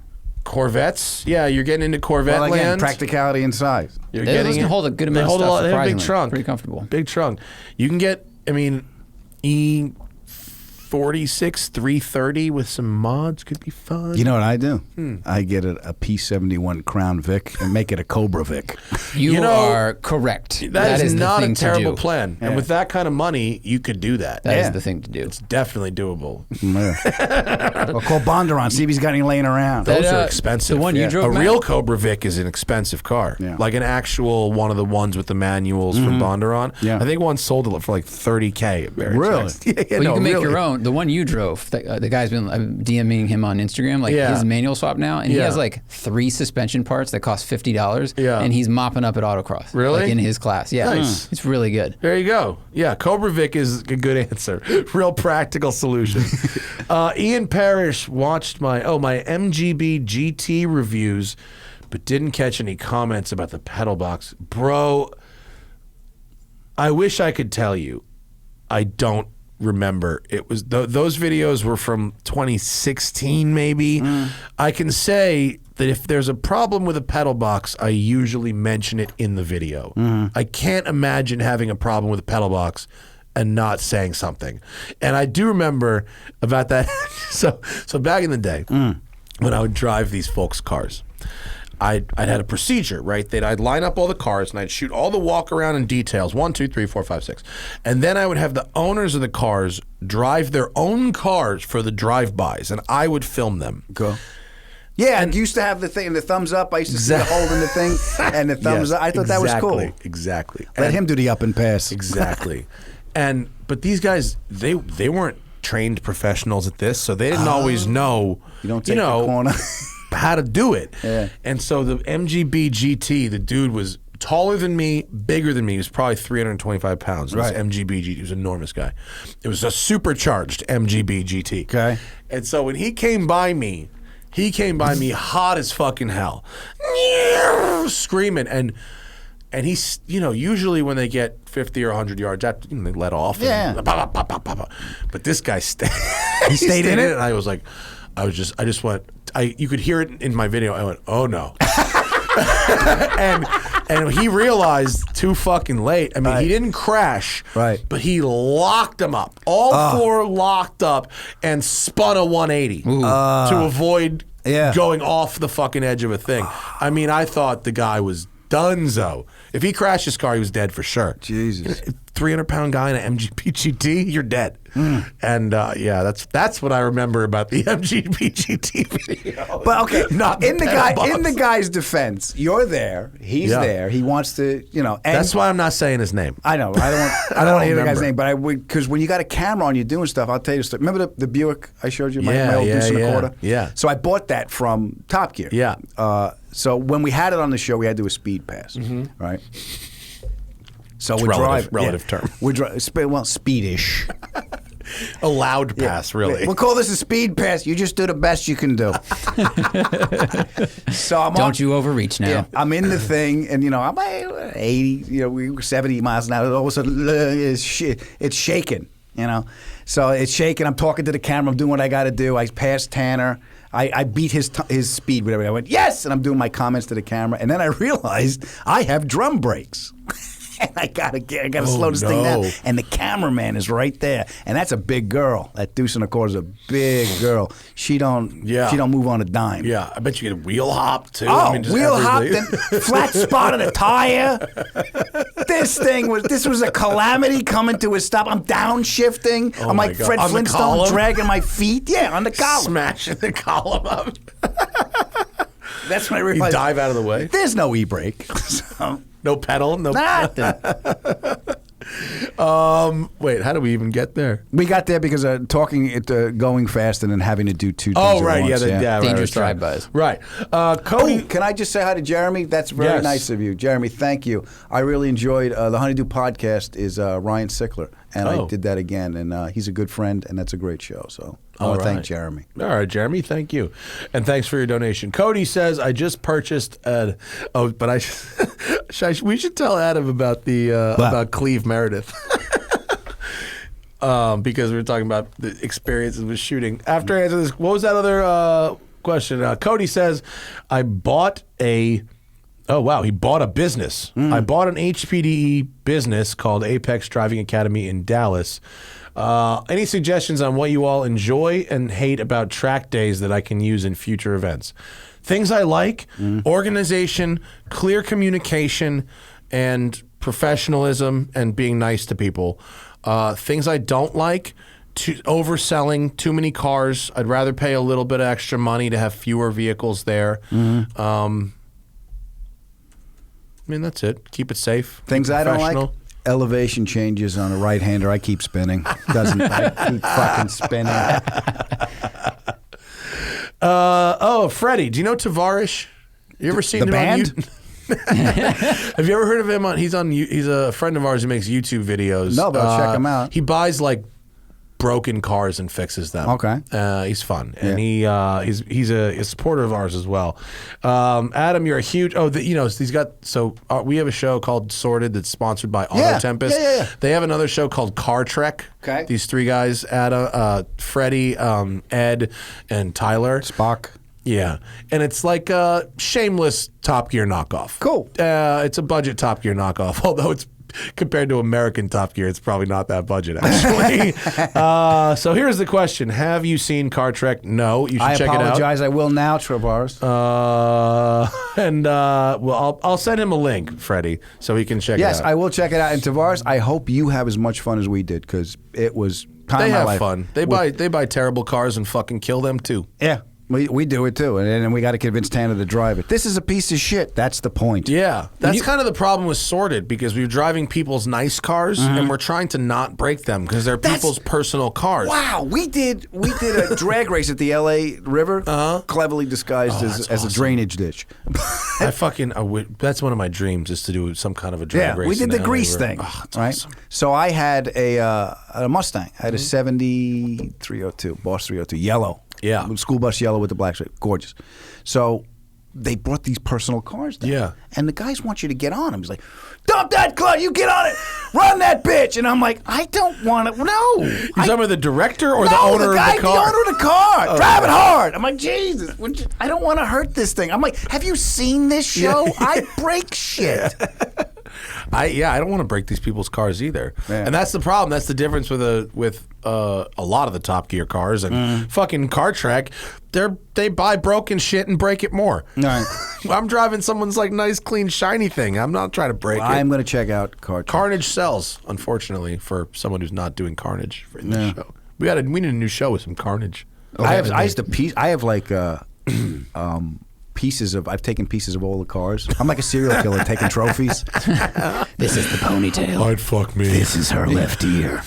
Corvettes. Yeah, you're getting into Corvette Well, again, land. practicality and size. You're Those getting can it. hold a good They amount of hold a stuff, lot. They have a big surprisingly. trunk. Pretty comfortable. Big trunk. You can get. E46 330 with some mods could be fun. You know what I do? I get a P71 Crown Vic and make it a Cobra Vic. You know, are correct. that is the not a thing to terrible do. plan. And with that kind of money, you could do that. That is Yeah. the thing to do. It's definitely doable. Or call Bondurant, see if he's got any laying around. Those That, are expensive. the one you drove, A Matt? real Cobra Vic is an expensive car. Yeah. Like an actual one of the ones with the manuals from Bondurant. Yeah. I think one sold it for like $30K at Barry Really? Tex. Yeah, Well, no, you can make really. your own. The one you drove, the guy's been DMing him on Instagram, like Yeah. his manual swap now, and he Yeah. has like 3 suspension parts that cost $50. Yeah. And he's mopping up at autocross. Really? Like in his class. Yeah. Nice. It's really good. There you go. Yeah, Cobra Vic is a good answer. Real practical solution. Ian Parrish watched my MGB GT reviews, but didn't catch any comments about the pedal box. Bro, I wish I could tell you. I don't remember. It was those videos were from 2016 maybe. I can say that if there's a problem with a pedal box, I usually mention it in the video. I can't imagine having a problem with a pedal box and not saying something. And I do remember about that. So back in the day when I would drive these folks' cars, I'd had a procedure, right? I'd line up all the cars and I'd shoot all the walk around and details, 1, 2, 3, 4, 5, 6. And then I would have the owners of the cars drive their own cars for the drive-bys, and I would film them. Go. Yeah, and used to have the thing, the thumbs up. I used to see the holding the thing and the thumbs up. I thought that was cool. Exactly. Let him do the up and pass. Exactly. But these guys, they weren't trained professionals at this, so they didn't always know. You don't take the corner. How to do it. Yeah. And so the MGB GT, the dude was taller than me, bigger than me. He was probably 325 pounds. Right. This MGB GT, he was an enormous guy. It was a supercharged MGB GT. Okay. And so when he came by me hot as fucking hell, screaming, and he's, usually when they get 50 or 100 yards, they let off. Yeah. But this guy stayed. He stayed in it? And I just went. You could hear it in my video. I went, oh no. and he realized too fucking late. I mean, he didn't crash, right? But he locked them up. All four locked up and spun a 180 to avoid going off the fucking edge of a thing. I mean, I thought the guy was donezo. If he crashed his car, he was dead for sure. Jesus. 300-pound guy in an MGB GT, you're dead. And that's what I remember about the MGB GT video. But okay, in the guy's defense, you're there, he's there, he wants to, and that's why I'm not saying his name. I know. I don't want to hear the guy's name, but I would, because when you got a camera on you doing stuff, I'll tell you a story. Remember the Buick I showed you, my old Deuce and a Quarter? Yeah. So I bought that from Top Gear. Yeah. So when we had it on the show, we had to do a speed pass, right? So we drive. Relative term. We drive. Well, speedish. A loud pass, really. We'll call this a speed pass. You just do the best you can do. So Don't you overreach now. Yeah, I'm in the thing, and I'm 80, 70 miles an hour. All of a sudden, it's shaking. So it's shaking. I'm talking to the camera. I'm doing what I got to do. I passed Tanner. I beat his speed, whatever. I went, yes! And I'm doing my comments to the camera. And then I realized I have drum brakes. And I gotta slow this thing down. And the cameraman is right there. And that's a big girl. That Deuce and a Quarter is a big girl. She don't move on a dime. Yeah, I bet you get a wheel hop too. Oh, wheel hop, then flat spot on a tire. This was a calamity coming to a stop. I'm downshifting. I'm like Fred Flintstone dragging my feet. Yeah, on the column. Smashing the column up. That's when I realized. You dive out of the way? There's no e-brake. So. No pedal? No nothing. Wait, how do we even get there? We got there because going fast and then having to do two things at once. Dangerous drive-bys. Right. Cody. Can I just say hi to Jeremy? That's very nice of you. Jeremy, thank you. I really enjoyed the Honeydew Podcast is Ryan Sickler, and I did that again, and he's a good friend, and that's a great show, so I want to thank Jeremy. All right, Jeremy, thank you. And thanks for your donation. Cody says, I just purchased we should tell Adam about about Cleve Meredith. Because we were talking about the experiences with shooting. After I answer this, what was that other question? Cody says, he bought a business. I bought an HPDE business called Apex Driving Academy in Dallas. Any suggestions on what you all enjoy and hate about track days that I can use in future events? Things I like: organization, clear communication, and professionalism, and being nice to people. Things I don't like: overselling, too many cars. I'd rather pay a little bit of extra money to have fewer vehicles there. I mean, that's it. Keep it safe. Things I don't like: elevation changes on a right-hander. I keep spinning. I keep fucking spinning. Freddie, do you know Tavarish? You ever seen the him band? on YouTube? Have you ever heard of him? He's a friend of ours who makes YouTube videos. No, but I'll check him out. He buys like broken cars and fixes them. Okay. He's fun, and he's a supporter of ours as well. Adam, you're a huge. He's got. So we have a show called Sorted that's sponsored by Auto Tempest. Yeah. They have another show called Car Trek. Okay. These three guys: Adam, Freddie, Ed, and Tyler. Spock. Yeah, and it's like a shameless Top Gear knockoff. Cool. It's a budget Top Gear knockoff, although compared to American Top Gear, it's probably not that budget, actually. So here's the question. Have you seen Car Trek? No. You should check it out. I apologize. I will now, Travaris. Well, I'll send him a link, Freddie, so he can check it out. Yes, I will check it out. And Tavares, I hope you have as much fun as we did, because it was time They of my have life. fun. They buy terrible cars and fucking kill them, too. Yeah. We do it too, and then we got to convince Tanner to drive it. This is a piece of shit. That's the point. Yeah, that's kind of the problem with Sorted, because we're driving people's nice cars and we're trying to not break them because they're people's personal cars. Wow, we did a drag race at the L.A. River, cleverly disguised as a drainage ditch. That's one of my dreams, is to do some kind of a drag race. We did in the LA grease River. thing, It's right? awesome. So I had a Mustang. I had a 7302, Boss 302, yellow. Yeah. School bus yellow with the black stripe. Gorgeous. So they brought these personal cars down. Yeah. And the guys want you to get on them. He's like, dump that car, you get on it, run that bitch. And I'm like, I don't want to, no. You talking about the director or the No, owner the guy, of the car? The owner of the car. Drive it hard. I'm like, Jesus, I don't want to hurt this thing. I'm like, have you seen this show? I break shit. I don't want to break these people's cars either, Yeah. and that's the problem. That's the difference with a lot of the Top Gear cars and fucking Car Trek. They buy broken shit and break it more. Right. I'm driving someone's like nice, clean, shiny thing. I'm not trying to break it. I'm going to check out Carnage sells, unfortunately, for someone who's not doing Carnage in this show. We need a new show with some Carnage. I have like pieces of. I've taken pieces of all the cars. I'm like a serial killer taking trophies. This is the ponytail. I'd fuck me. This is her left ear.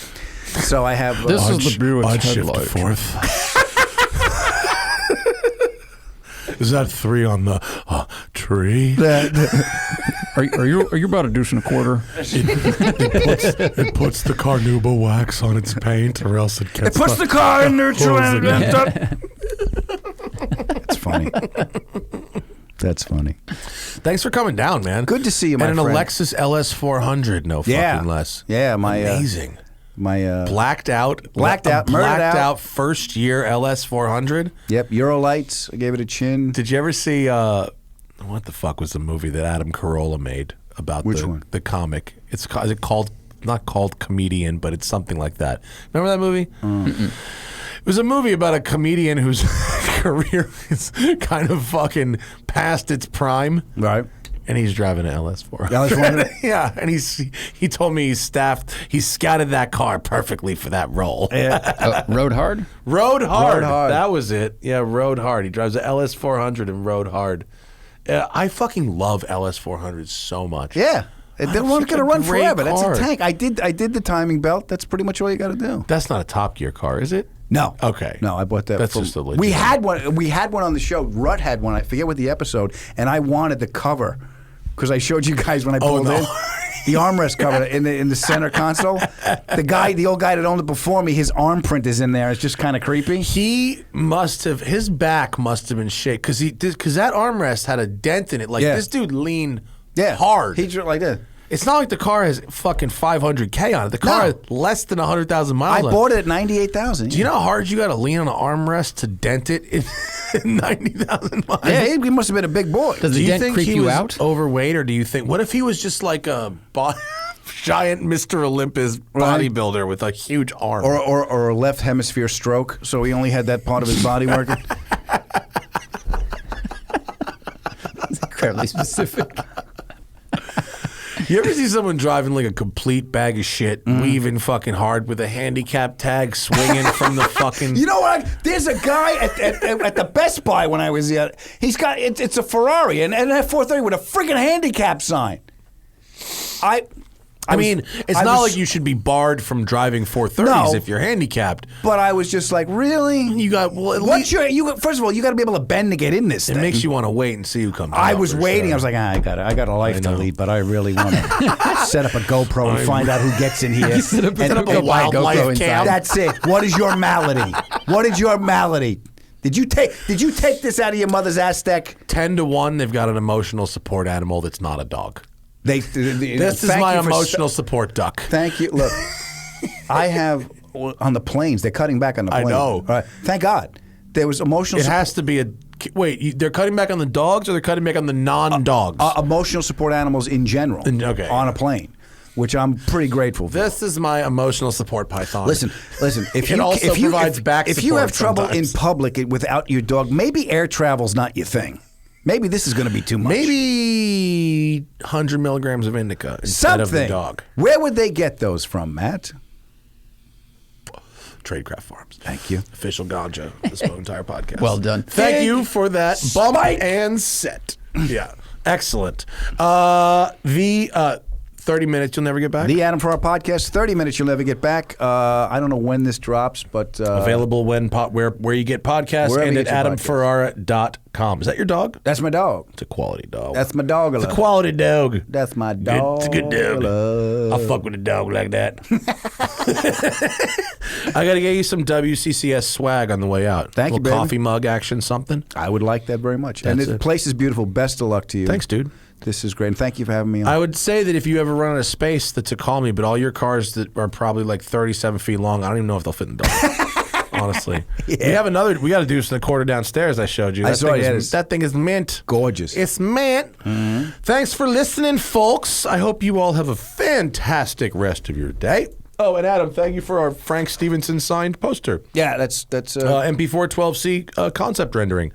So I have. This is the Buick's I'd shift headlight. fourth. Is that 3 on the tree? Are you about to deuce and a quarter? It puts the carnauba wax on its paint, or else it gets. It puts the car in neutral. Pulls it That's funny. That's funny. Thanks for coming down, man. Good to see you, my and friend. an Alexis LS400, no fucking less. Yeah, Amazing. My Blacked out, murdered out. first year LS400. Yep, Eurolights. I gave it a chin. Did you ever see what the fuck was the movie that Adam Carolla made about Which one? the comic? Is it called, not called Comedian, but it's something like that. Remember that movie? It was a movie about a comedian whose career is kind of fucking past its prime. Right. And he's driving an LS4. LS400? Yeah, and he told me he scouted that car perfectly for that role. Rode hard? Rode hard. Rode hard. That was it. Yeah, rode hard. He drives a LS400 and rode hard. I fucking love LS400s so much. Yeah. They're going to run great forever. That's car. a tank. I did the timing belt. That's pretty much all you got to do. That's not a Top Gear car, is it? No. Okay. No, I bought that. That's just a legit. We had one on the show. Rutt had one. I forget what the episode. And I wanted the cover because I showed you guys when I pulled in. The armrest cover in the center console. The old guy that owned it before me, his arm print is in there. It's just kind of creepy. His back must have been shaken because that armrest had a dent in it. Like this dude leaned hard. He drew like that. It's not like the car has fucking 500K on it. The car has less than 100,000 miles on it. I bought it at 98,000. Do you know how hard you got to lean on an armrest to dent it in 90,000 miles? Yeah, he must have been a big boy. Does Do the you dent think creep he you was out? overweight, or do you think, what if he was just like a giant Mr. Olympus bodybuilder with a huge arm? Or a left hemisphere stroke, so he only had that part of his body working. It's incredibly specific. You ever see someone driving like a complete bag of shit, weaving fucking hard with a handicap tag, swinging from the fucking... You know what? There's a guy at the Best Buy when I was there. He's got it's a Ferrari and an F430 with a friggin' handicap sign. I mean, it's not like you should be barred from driving 430s if you're handicapped. But I was just like, really? You got First of all, you got to be able to bend to get in this It thing. makes you want to wait and see who comes. I was waiting. I was like, I got a life to lead, but I really want to set up a GoPro and find out who gets in here. Set up And- a wildlife GoPro cam. That's it. What is your malady? What is your malady? Did you take this out of your mother's Aztec? 10-1. They've got an emotional support animal that's not a dog. This This is my emotional support duck. Thank you. Look, I have on the planes. They're cutting back on the I planes. know. All right. Thank God. There was emotional. It has to be a... Wait, they're cutting back on the dogs, or they're cutting back on the non-dogs? Emotional support animals in general. Okay. On a plane. which I'm pretty grateful for. This is my emotional support python. Listen. If It you also if you provides back if you have support trouble sometimes. in public without your dog, maybe air travel's not your thing. Maybe this is going to be too much. Maybe 100 milligrams of indica instead of the dog. Where would they get those from, Matt? Tradecraft Farms. Thank you. Official ganja. This entire podcast. Well done. Thank you for that bump and set. Yeah. Excellent. The 30 minutes you'll never get back? The Adam Ferrara Podcast, 30 minutes you'll never get back. I don't know when this drops, but... Available where you get podcasts Wherever and you at get your adamferrara.com. Is that your dog? That's my dog. It's a quality dog. That's my dog. It's a quality dog. That's my dog. It's a good dog. I'll fuck with a dog like that. I got to get you some WCCS swag on the way out. Thank you, little baby. coffee mug action, something. I would like that very much. And That's the it. place is beautiful. Best of luck to you. Thanks, dude. This is great. And thank you for having me on. I would say that if you ever run out of space, to call me. But all your cars that are probably like 37 feet long, I don't even know if they'll fit in the dog. Honestly, we got to do this in the quarter downstairs. I showed you. I saw it. That thing is mint. Gorgeous. It's mint. Mm-hmm. Thanks for listening, folks. I hope you all have a fantastic rest of your day. Oh, and Adam, thank you for our Frank Stevenson signed poster. Yeah, that's MP4 12C concept rendering.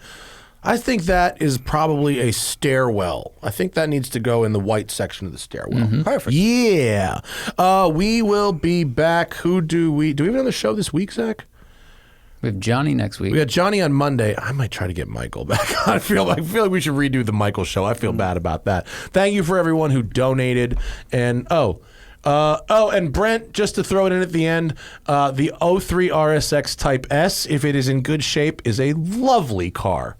I think that is probably a stairwell. I think that needs to go in the white section of the stairwell. Mm-hmm. Perfect. Yeah. We will be back. Do we have another show this week, Zach? We have Johnny next week. We got Johnny on Monday. I might try to get Michael back. I feel like we should redo the Michael show. I feel bad about that. Thank you for everyone who donated. And and Brent, just to throw it in at the end, the 03 RSX Type S, if it is in good shape, is a lovely car.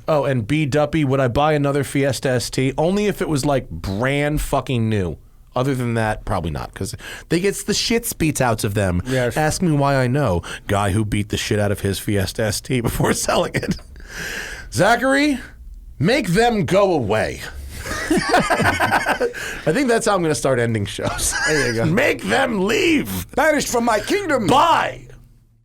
Oh, and B Duppy, would I buy another Fiesta ST? Only if it was like brand fucking new. Other than that, probably not, because they get the shit beats out of them. Yes. Ask me why I know. Guy who beat the shit out of his Fiesta ST before selling it. Zachary, make them go away. I think that's how I'm going to start ending shows. There you go. Make them leave. Banished from my kingdom. Bye.